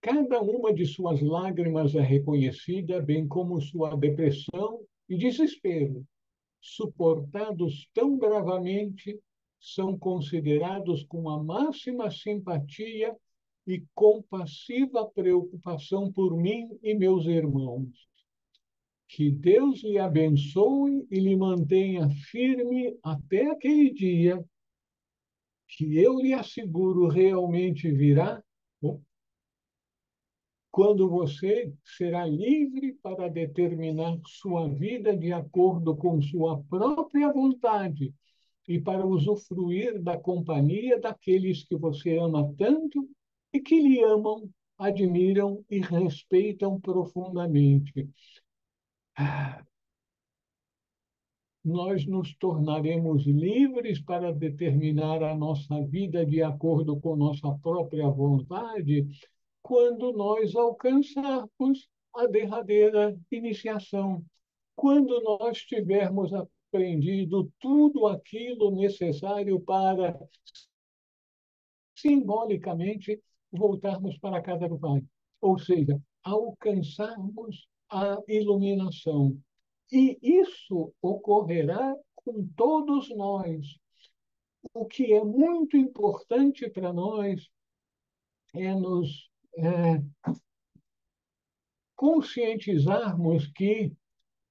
Cada uma de suas lágrimas é reconhecida, bem como sua depressão e desespero, suportados tão bravamente, são considerados com a máxima simpatia e compassiva preocupação por mim e meus irmãos. Que Deus lhe abençoe e lhe mantenha firme até aquele dia que eu lhe asseguro realmente virá, quando você será livre para determinar sua vida de acordo com sua própria vontade e para usufruir da companhia daqueles que você ama tanto e que lhe amam, admiram e respeitam profundamente. Nós nos tornaremos livres para determinar a nossa vida de acordo com nossa própria vontade quando nós alcançarmos a derradeira iniciação, quando nós tivermos aprendido tudo aquilo necessário para, simbolicamente, voltarmos para a casa do Pai. Ou seja, alcançarmos a iluminação. E isso ocorrerá com todos nós. O que é muito importante para nós é nos conscientizarmos que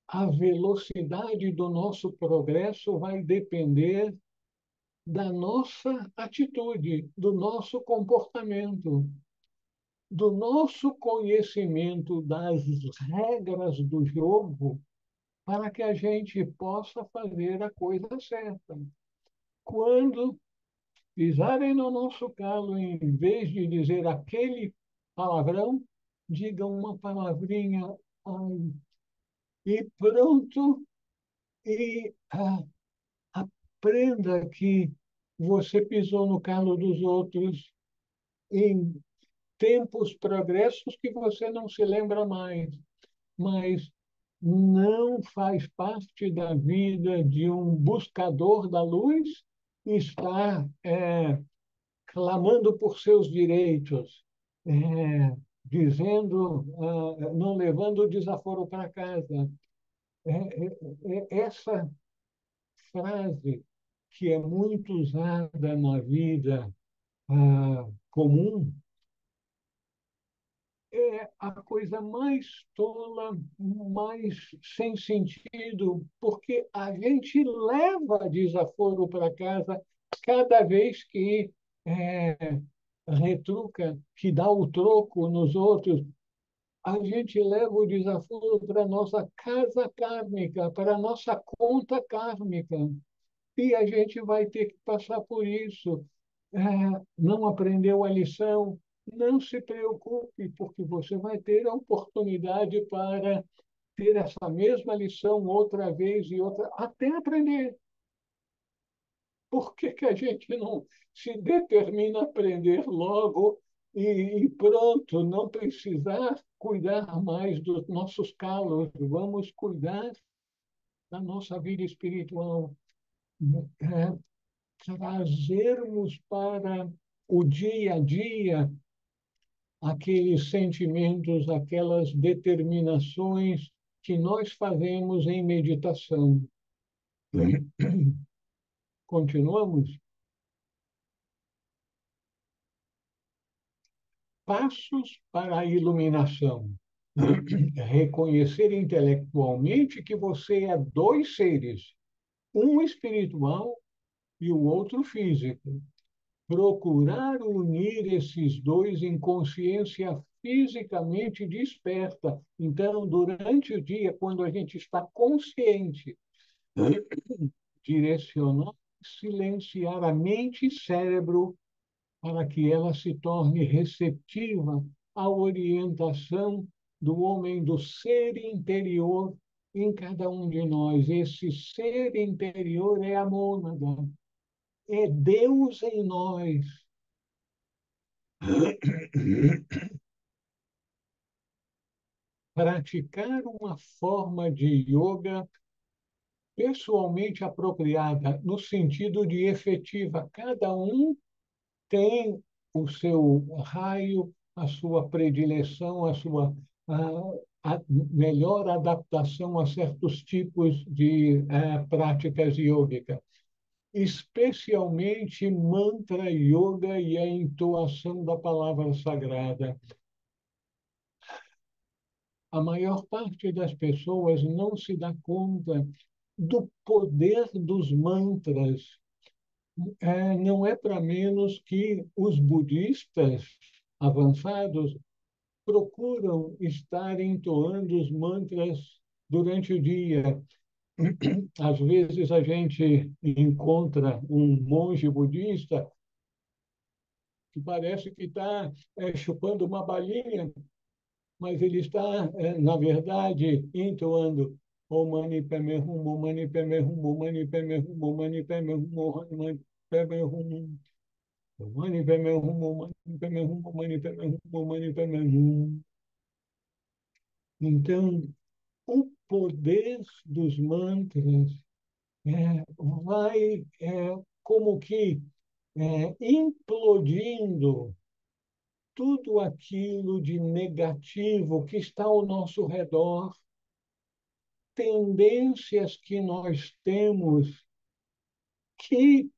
a velocidade do nosso progresso vai depender da nossa atitude, do nosso comportamento, do nosso conhecimento das regras do jogo, para que a gente possa fazer a coisa certa. Quando pisarem no nosso calo, em vez de dizer aquele palavrão, digam uma palavrinha ai, e pronto, e aprenda que você pisou no calo dos outros em tempos progressos que você não se lembra mais, mas não faz parte da vida de um buscador da luz estar clamando por seus direitos, dizendo, não levando o desaforo para casa. Essa frase que é muito usada na vida comum é a coisa mais tola, mais sem sentido, porque a gente leva desaforo para casa cada vez que retruca, que dá o troco nos outros. A gente leva o desaforo para a nossa casa kármica, para a nossa conta kármica. E a gente vai ter que passar por isso. É, não aprendeu a lição? Não se preocupe, porque você vai ter a oportunidade para ter essa mesma lição outra vez e outra, até aprender. Por que que a gente não se determina a aprender logo e pronto, não precisar cuidar mais dos nossos calos? Vamos cuidar da nossa vida espiritual. É, trazermos para o dia a dia aqueles sentimentos, aquelas determinações que nós fazemos em meditação. Continuamos? Passos para a iluminação. Reconhecer intelectualmente que você é dois seres, um espiritual e o outro físico. Procurar unir esses dois em consciência fisicamente desperta. Então, durante o dia, quando a gente está consciente, direcionar, silenciar a mente e cérebro para que ela se torne receptiva à orientação do homem, do ser interior em cada um de nós. Esse ser interior é a mônada, é Deus em nós. Praticar uma forma de yoga pessoalmente apropriada, no sentido de efetiva. Cada um tem o seu raio, a sua predileção, a melhor adaptação a certos tipos de práticas yógicas, especialmente mantra yoga e a entoação da palavra sagrada. A maior parte das pessoas não se dá conta do poder dos mantras. Não é para menos que os budistas avançados procuram estar entoando os mantras durante o dia. Às vezes a gente encontra um monge budista que parece que está chupando uma balinha, mas ele está, na verdade, entoando Om Mani Padme Hum, Om Mani Padme Hum, Om Mani Padme Hum, Om Mani Padme Hum, Om Mani Padme Hum, Om Mani Padme Hum, Om Mani Padme Hum, Om Mani Padme Hum, Om Mani Padme Hum. Então, o poder dos mantras vai como que implodindo tudo aquilo de negativo que está ao nosso redor, tendências que nós temos que,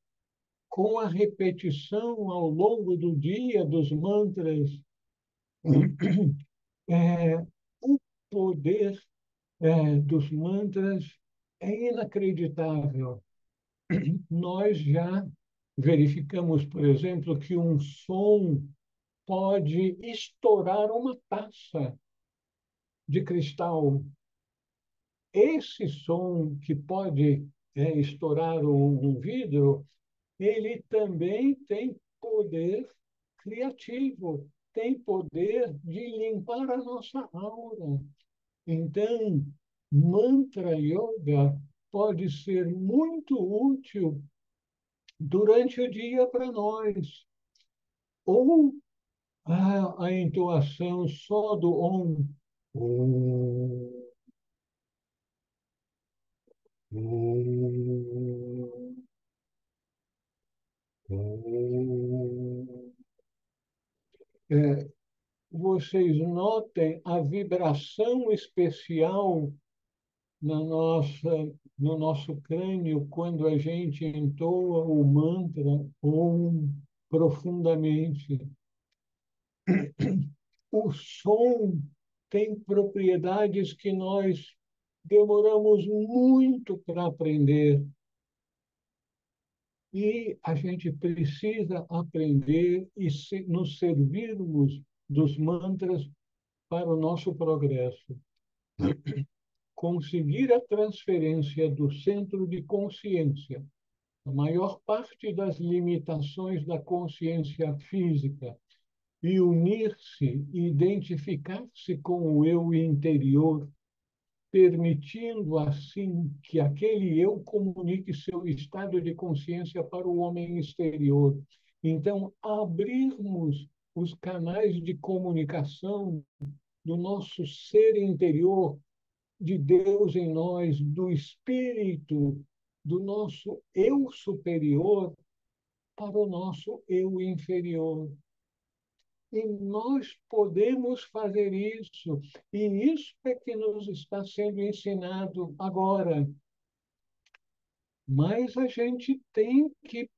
com a repetição ao longo do dia dos mantras, o poder dos mantras é inacreditável. Nós já verificamos, por exemplo, que um som pode estourar uma taça de cristal. Esse som que pode estourar um vidro, ele também tem poder criativo, tem poder de limpar a nossa aura. Então, mantra yoga pode ser muito útil durante o dia para nós. Ou a entoação só do Om. Om, Om, Om. Vocês notem a vibração especial na nossa, no nosso crânio quando a gente entoa o mantra Om profundamente. o som tem propriedades que nós demoramos muito para aprender. E a gente precisa aprender e nos servirmos dos mantras para o nosso progresso. Conseguir a transferência do centro de consciência. A maior parte das limitações da consciência física e unir-se, identificar-se com o eu interior, permitindo assim que aquele eu comunique seu estado de consciência para o homem exterior. Então, abrirmos os canais de comunicação do nosso ser interior, de Deus em nós, do espírito, do nosso eu superior para o nosso eu inferior. E nós podemos fazer isso. E isso é que nos está sendo ensinado agora. Mas a gente tem que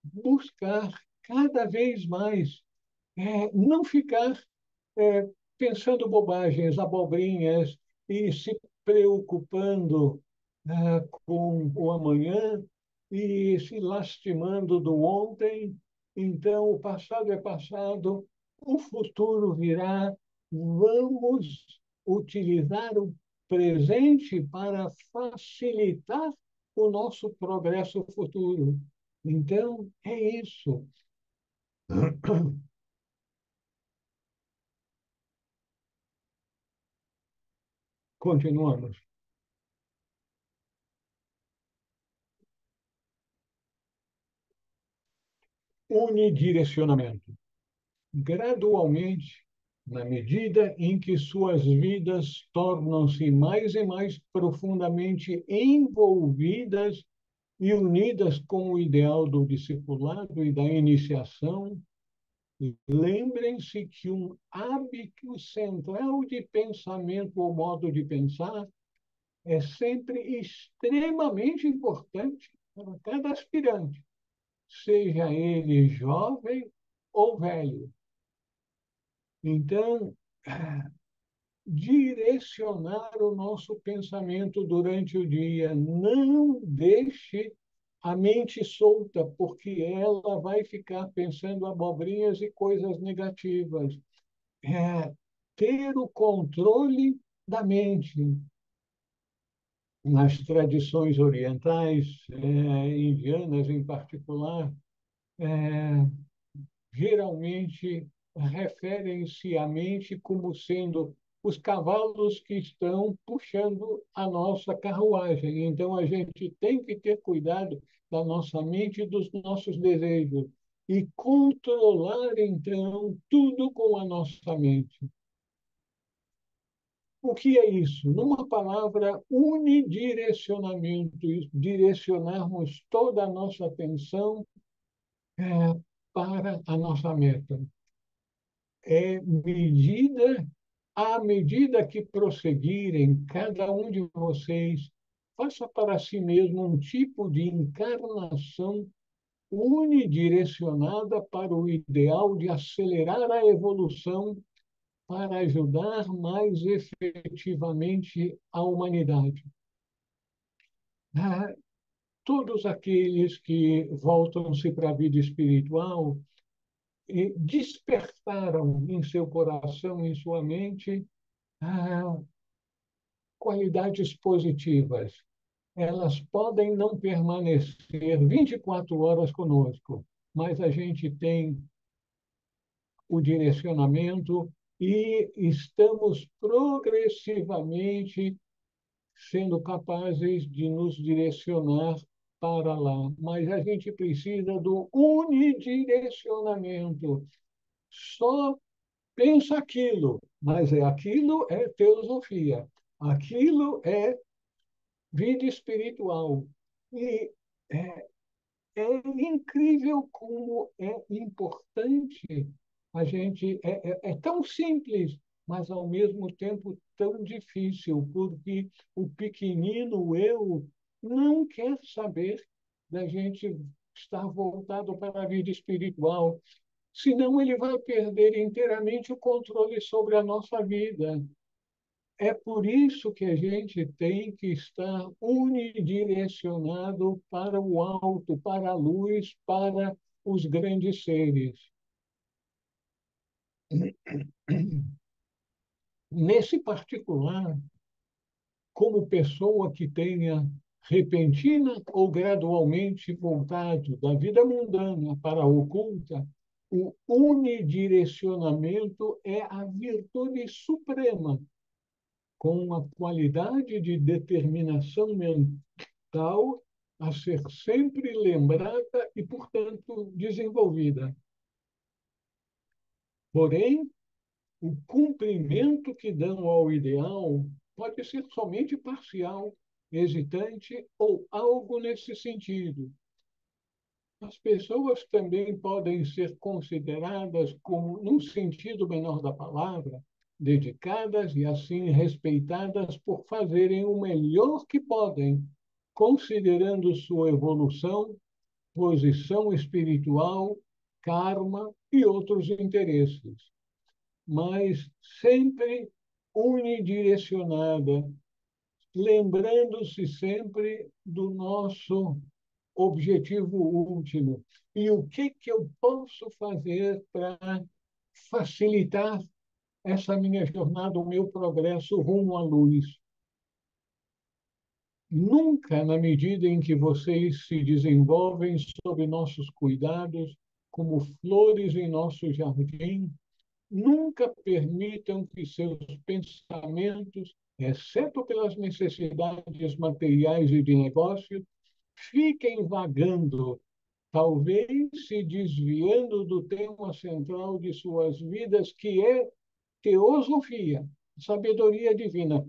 buscar cada vez mais, não ficar pensando bobagens, abobrinhas e se preocupando com o amanhã e se lastimando do ontem. Então, o passado é passado, o futuro virá. Vamos utilizar o presente para facilitar o nosso progresso futuro. Então, é isso. Continuamos. Unidirecionamento. Gradualmente, na medida em que suas vidas tornam-se mais e mais profundamente envolvidas e unidas com o ideal do discipulado e da iniciação, lembrem-se que um hábito central de pensamento ou modo de pensar é sempre extremamente importante para cada aspirante, seja ele jovem ou velho. Então, direcionar o nosso pensamento durante o dia. Não deixe a mente solta, porque ela vai ficar pensando abobrinhas e coisas negativas. Ter o controle da mente. Nas tradições orientais, indianas em particular, geralmente referem-se à mente como sendo os cavalos que estão puxando a nossa carruagem. Então, a gente tem que ter cuidado da nossa mente e dos nossos desejos e controlar, então, tudo com a nossa mente. O que é isso? Numa palavra, unidirecionamento, direcionarmos toda a nossa atenção para a nossa meta. À medida que prosseguirem, cada um de vocês faça para si mesmo um tipo de encarnação unidirecionada para o ideal de acelerar a evolução para ajudar mais efetivamente a humanidade. Todos aqueles que voltam-se para a vida espiritual e despertaram em seu coração, em sua mente, qualidades positivas. Elas podem não permanecer 24 horas conosco, mas a gente tem o direcionamento e estamos progressivamente sendo capazes de nos direcionar para lá. Mas a gente precisa do unidirecionamento. Só pensa aquilo, mas aquilo é teosofia, aquilo é vida espiritual. E é, é incrível como é importante a gente. É tão simples, mas ao mesmo tempo tão difícil, porque o pequenino eu não quer saber da gente estar voltado para a vida espiritual. senão ele vai perder inteiramente o controle sobre a nossa vida. É por isso que a gente tem que estar unidirecionado para o alto, para a luz, para os grandes seres. Nesse particular, como pessoa que tenha repentina ou gradualmente voltado da vida mundana para a oculta, o unidirecionamento é a virtude suprema, com a qualidade de determinação mental a ser sempre lembrada e, portanto, desenvolvida. Porém, o cumprimento que dão ao ideal pode ser somente parcial, hesitante ou algo nesse sentido. As pessoas também podem ser consideradas como, num sentido menor da palavra, dedicadas e assim respeitadas por fazerem o melhor que podem, considerando sua evolução, posição espiritual, karma e outros interesses, mas sempre unidirecionada, lembrando-se sempre do nosso objetivo último. E o que eu posso fazer para facilitar essa minha jornada, o meu progresso rumo à luz? Nunca, na medida em que vocês se desenvolvem sob nossos cuidados, como flores em nosso jardim, nunca permitam que seus pensamentos, exceto pelas necessidades materiais e de negócio, fiquem vagando, talvez se desviando do tema central de suas vidas, que é teosofia, sabedoria divina.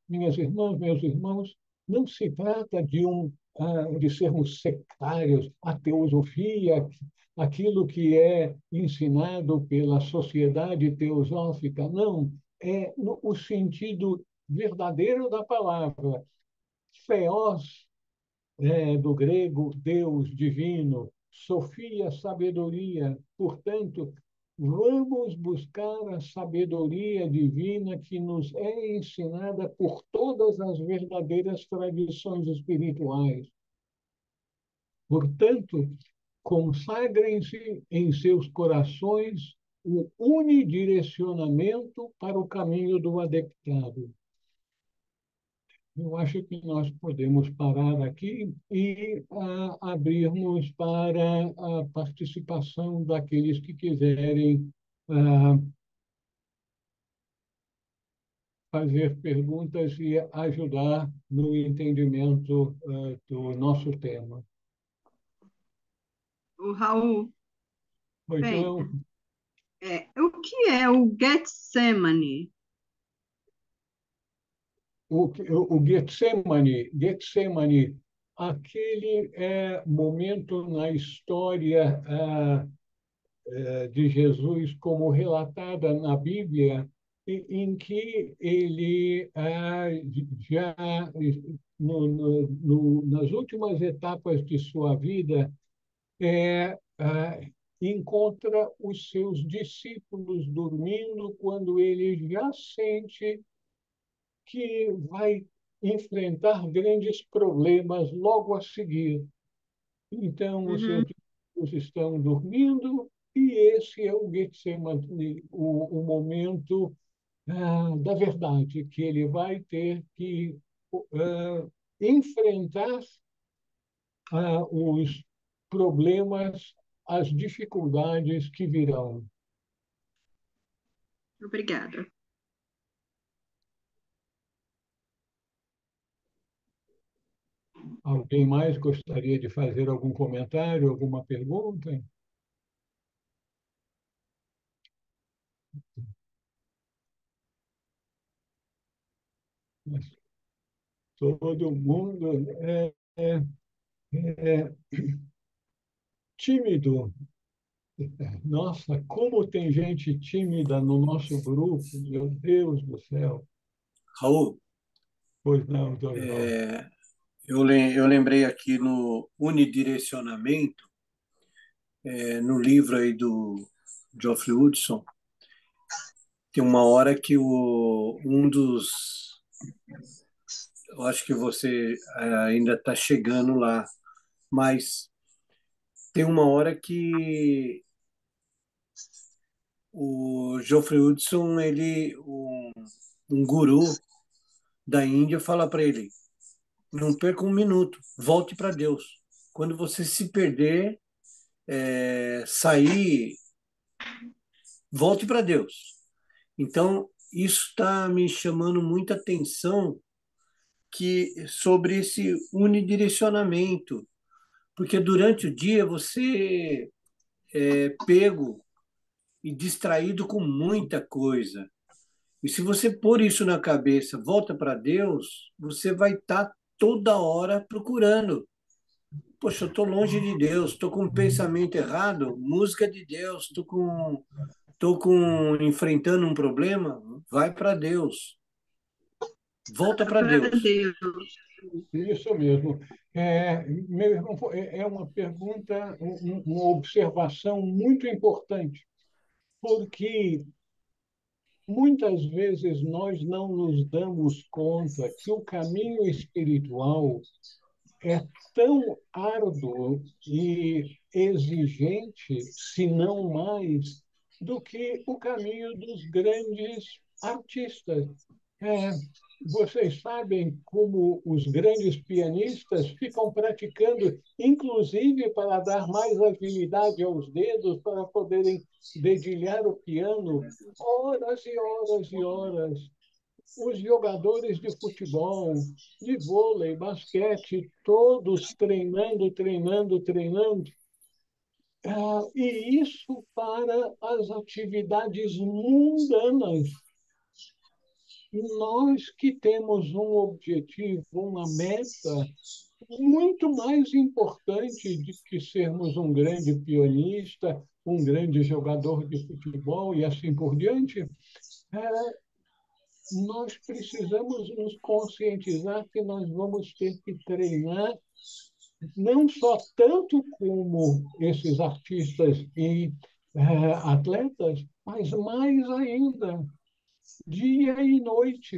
Minhas irmãs, meus irmãos, não se trata de sermos sectários, a teosofia, aquilo que é ensinado pela sociedade teosófica. Não, é no o sentido verdadeiro da palavra. Theos, do grego Deus divino, Sofia, sabedoria. Portanto, vamos buscar a sabedoria divina que nos é ensinada por todas as verdadeiras tradições espirituais. Portanto, consagrem-se em seus corações o unidirecionamento para o caminho do adeptado. Eu acho que nós podemos parar aqui e abrirmos para a participação daqueles que quiserem fazer perguntas e ajudar no entendimento do nosso tema. O Raul, Pois bem, não, o que é o Getsemane? o Getsemane, aquele momento na história de Jesus, como relatada na Bíblia, em que ele já nas últimas etapas de sua vida encontra os seus discípulos dormindo quando ele já sente que vai enfrentar grandes problemas logo a seguir. Então, os seus discípulos estão dormindo e esse é o Getsemane, o momento da verdade, que ele vai ter que enfrentar os problemas, as dificuldades que virão. Obrigada. Alguém mais gostaria de fazer algum comentário, alguma pergunta? Mas todo mundo é tímido. Nossa, como tem gente tímida no nosso grupo, meu Deus do céu. Raul, Pois não, Dorival. eu lembrei aqui no unidirecionamento, no livro aí do Geoffrey Hudson, tem uma hora que um dos... Eu acho que você ainda está chegando lá, mas tem uma hora que o Geoffrey Hudson, um guru da Índia, fala para ele: não perca um minuto, volte para Deus. Quando você se perder, sair, volte para Deus. Então, isso está me chamando muita atenção sobre esse unidirecionamento, porque durante o dia você é pego e distraído com muita coisa. E se você pôr isso na cabeça, volta para Deus, você vai estar toda hora procurando. Poxa, eu estou longe de Deus, estou com um pensamento errado, música de Deus, enfrentando um problema, vai para Deus, volta para Para Deus. Deus. Isso mesmo. Meu irmão, é uma pergunta, uma observação muito importante, porque muitas vezes nós não nos damos conta que o caminho espiritual é tão árduo e exigente, se não mais, do que o caminho dos grandes artistas. É, vocês sabem como os grandes pianistas ficam praticando, inclusive para dar mais agilidade aos dedos, para poderem dedilhar o piano, horas e horas e horas. Os jogadores de futebol, de vôlei, basquete, todos treinando, treinando, treinando. E isso para as atividades mundanas. Nós que temos um objetivo, uma meta muito mais importante de que sermos um grande pianista, um grande jogador de futebol e assim por diante, nós precisamos nos conscientizar que nós vamos ter que treinar não só tanto como esses artistas e atletas, mas mais ainda, dia e noite,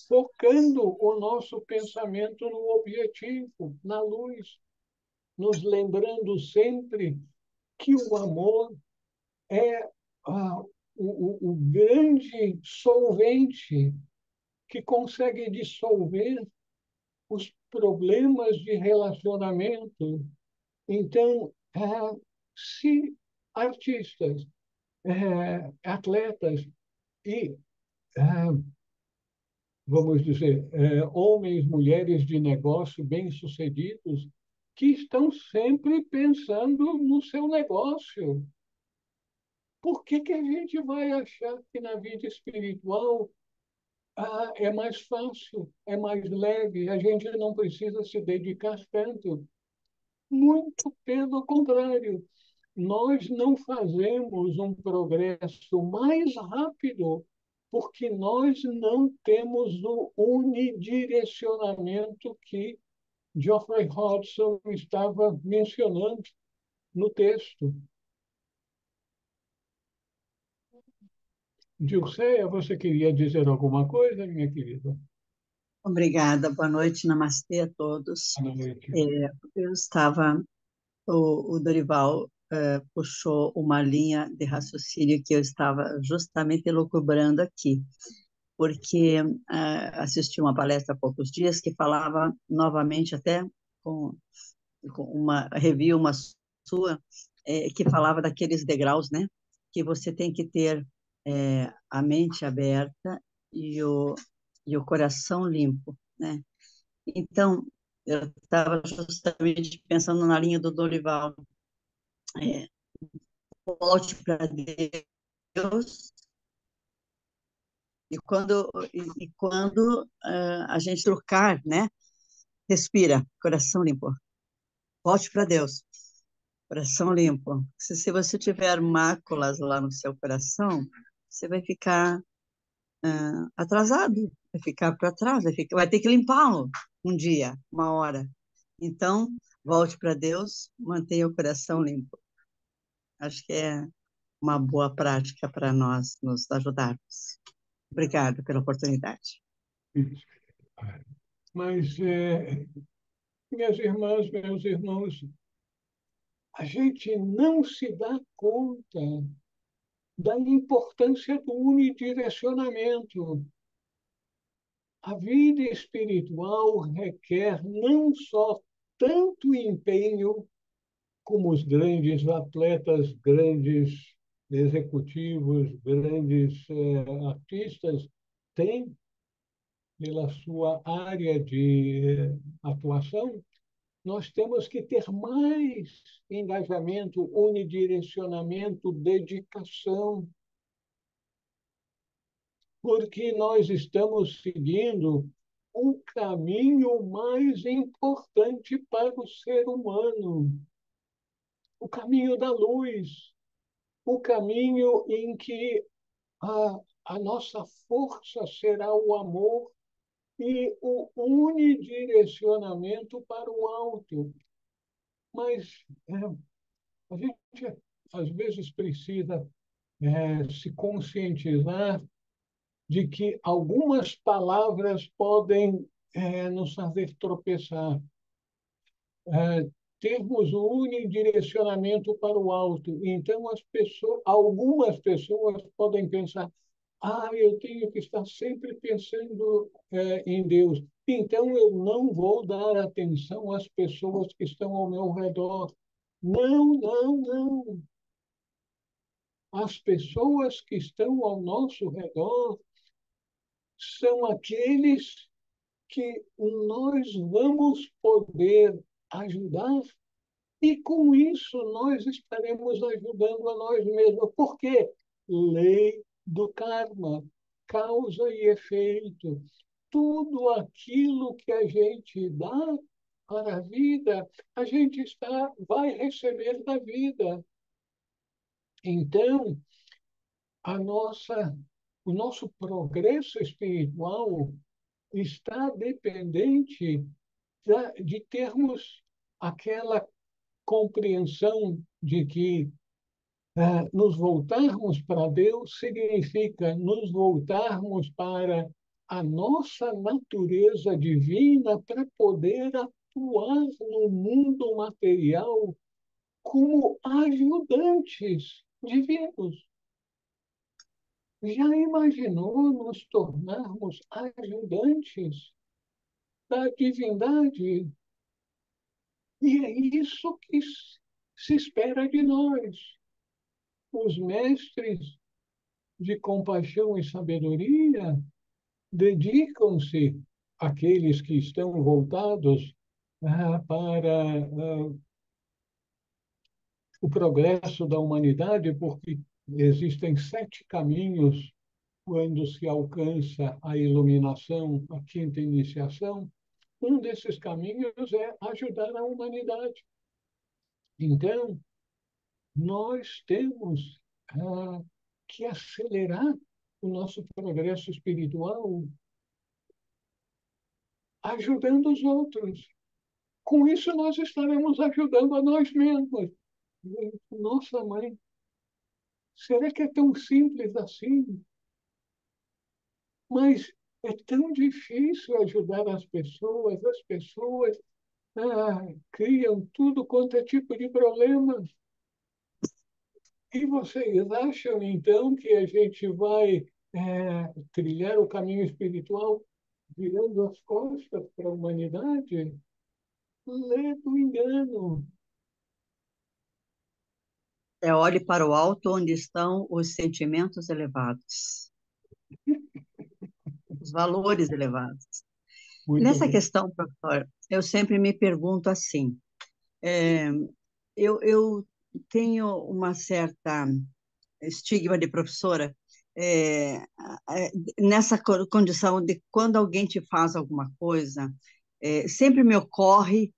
focando o nosso pensamento no objetivo, na luz, nos lembrando sempre que o amor é o grande solvente que consegue dissolver os problemas de relacionamento. Então, se artistas, atletas e, vamos dizer, homens, mulheres de negócio bem-sucedidos, que estão sempre pensando no seu negócio. Por que que a gente vai achar que na vida espiritual é mais fácil, é mais leve, a gente não precisa se dedicar tanto? Muito pelo contrário, nós não fazemos um progresso mais rápido porque nós não temos o unidirecionamento que Geoffrey Hodgson estava mencionando no texto. Dilceia, você queria dizer alguma coisa, minha querida? Obrigada, boa noite, namastê a todos. Boa noite. Eu estava, o Dorival puxou uma linha de raciocínio que eu estava justamente elucubrando aqui, porque assisti uma palestra há poucos dias que falava novamente, até com uma review, uma sua, que falava daqueles degraus, né? Que você tem que ter a mente aberta e o coração limpo, né? Então, eu estava justamente pensando na linha do Dorival. Volte para Deus, e quando a gente trocar, né? Respira, coração limpo. Volte para Deus, coração limpo. Se você tiver máculas lá no seu coração, você vai ficar atrasado, vai ficar para trás, vai ter que limpá-lo um dia, uma hora. Então, volte para Deus, mantenha o coração limpo. Acho que é uma boa prática para nós nos ajudarmos. Obrigada pela oportunidade. Mas, minhas irmãs, meus irmãos, a gente não se dá conta da importância do unidirecionamento. A vida espiritual requer não só tanto empenho como os grandes atletas, grandes executivos, grandes artistas têm pela sua área de atuação, nós temos que ter mais engajamento, unidirecionamento, dedicação, porque nós estamos seguindo o caminho mais importante para o ser humano, o caminho da luz, o caminho em que a nossa força será o amor e o unidirecionamento para o alto. Mas a gente, às vezes, precisa se conscientizar de que algumas palavras podem nos fazer tropeçar. Termos o unidirecionamento para o alto. Então, algumas pessoas podem pensar, eu tenho que estar sempre pensando em Deus. Então, eu não vou dar atenção às pessoas que estão ao meu redor. Não, não, não. As pessoas que estão ao nosso redor são aqueles que nós vamos poder ajudar e, com isso, nós estaremos ajudando a nós mesmos. Por quê? Lei do karma, causa e efeito. Tudo aquilo que a gente dá para a vida, a gente vai receber da vida. Então, o nosso progresso espiritual está dependente de termos aquela compreensão de que nos voltarmos para Deus significa nos voltarmos para a nossa natureza divina para poder atuar no mundo material como ajudantes divinos. Já imaginou nos tornarmos ajudantes da divindade? E é isso que se espera de nós. Os mestres de compaixão e sabedoria dedicam-se àqueles que estão voltados para o progresso da humanidade, porque existem 7 caminhos quando se alcança a iluminação, a quinta iniciação. Um desses caminhos é ajudar a humanidade. Então, nós temos que acelerar o nosso progresso espiritual ajudando os outros. Com isso, nós estaremos ajudando a nós mesmos. Nossa, mãe, será que é tão simples assim? Mas é tão difícil ajudar as pessoas criam tudo quanto é tipo de problema. E vocês acham, então, que a gente vai trilhar o caminho espiritual virando as costas para a humanidade? Ledo engano. Olhe para o alto onde estão os sentimentos elevados, os valores elevados. Muito Nessa bem. questão, professor, eu sempre me pergunto assim, eu tenho uma certa estigma de professora nessa condição de quando alguém te faz alguma coisa, sempre me ocorre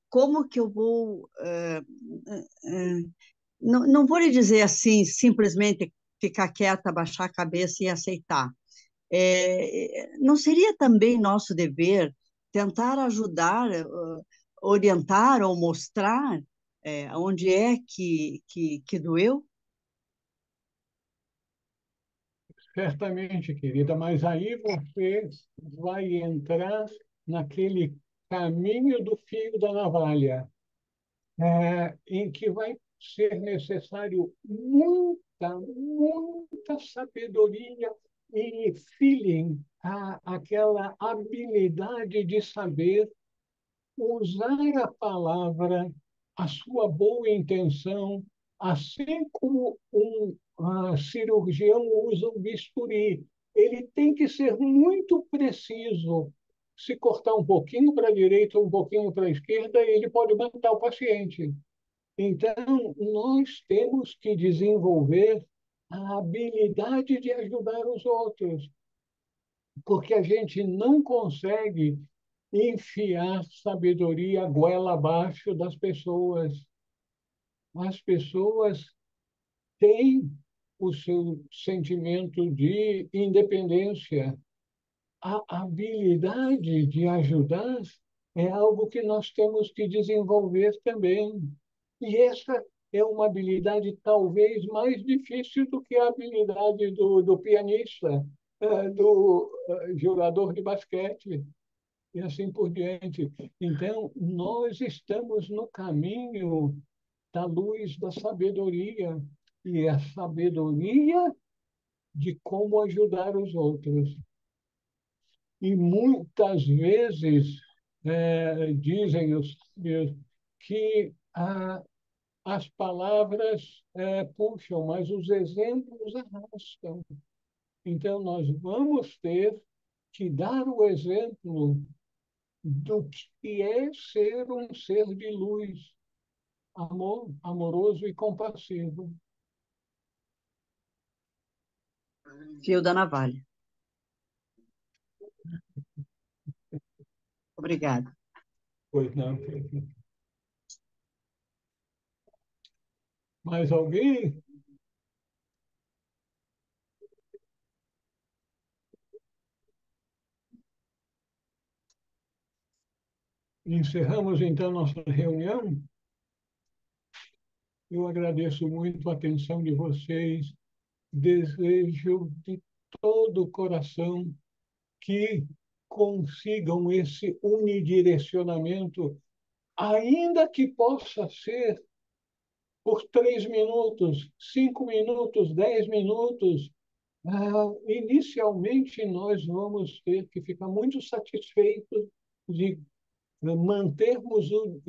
como que eu vou... não vou lhe dizer assim, simplesmente ficar quieta, baixar a cabeça e aceitar. Não seria também nosso dever tentar ajudar, orientar ou mostrar onde é que doeu? Certamente, querida, mas aí você vai entrar naquele caminho do fio da navalha, em que vai ser necessário muita sabedoria e feeling, aquela habilidade de saber usar a palavra, a sua boa intenção, assim como um cirurgião usa o bisturi. Ele tem que ser muito preciso. Se cortar um pouquinho para a direita, um pouquinho para a esquerda, ele pode matar o paciente. Então, nós temos que desenvolver a habilidade de ajudar os outros, porque a gente não consegue enfiar sabedoria goela abaixo das pessoas. As pessoas têm o seu sentimento de independência. A habilidade de ajudar é algo que nós temos que desenvolver também. E essa é uma habilidade talvez mais difícil do que a habilidade do pianista, do jogador de basquete e assim por diante. Então, nós estamos no caminho da luz da sabedoria, e a sabedoria de como ajudar os outros. E muitas vezes dizem os sábios que as palavras puxam, mas os exemplos arrastam. Então, nós vamos ter que dar o exemplo do que é ser um ser de luz, amoroso e compassivo. Fio da navalha. Obrigada. Pois não. Mais alguém? Encerramos então nossa reunião. Eu agradeço muito a atenção de vocês. Desejo de todo o coração que consigam esse unidirecionamento, ainda que possa ser por 3 minutos, 5 minutos, 10 minutos. Inicialmente, nós vamos ter que ficar muito satisfeitos de mantermos o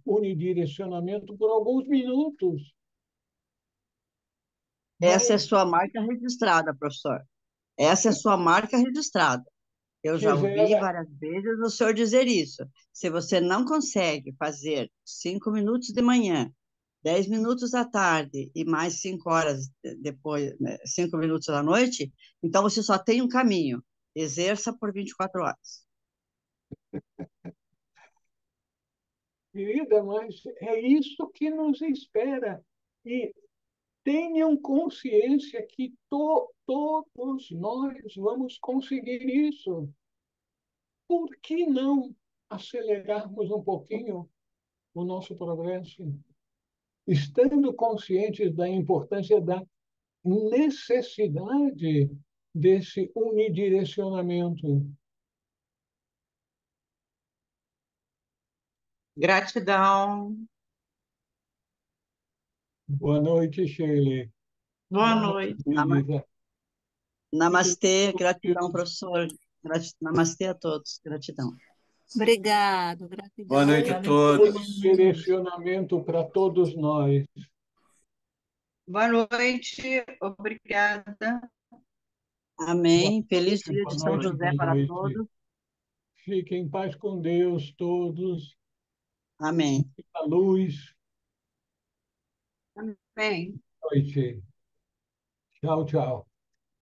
unidirecionamento por alguns minutos. Essa é Mas, sua marca registrada, professor. Essa é sua marca registrada. Eu já ouvi Gisela, várias vezes o senhor dizer isso. Se você não consegue fazer 5 minutos de manhã, 10 minutos à tarde e mais 5 horas depois, né, 5 minutos à noite, então você só tem um caminho. Exerça por 24 horas. querida, mas é isso que nos espera. E tenham consciência que todos nós vamos conseguir isso. Por que não acelerarmos um pouquinho o nosso progresso, estando conscientes da importância da necessidade desse unidirecionamento? Gratidão. Boa noite, Shirley. Boa Boa noite. noite, Elisa. Namastê, gratidão, professor. Namastê a todos, gratidão. Obrigado, Boa gratidão. noite a Um todos. direcionamento para todos nós. Boa noite. Obrigada. Amém. Feliz dia Boa de São noite, José boa para noite. todos. Fiquem em paz com Deus todos. Amém. A luz. Bem. Boa noite. Tchau, tchau.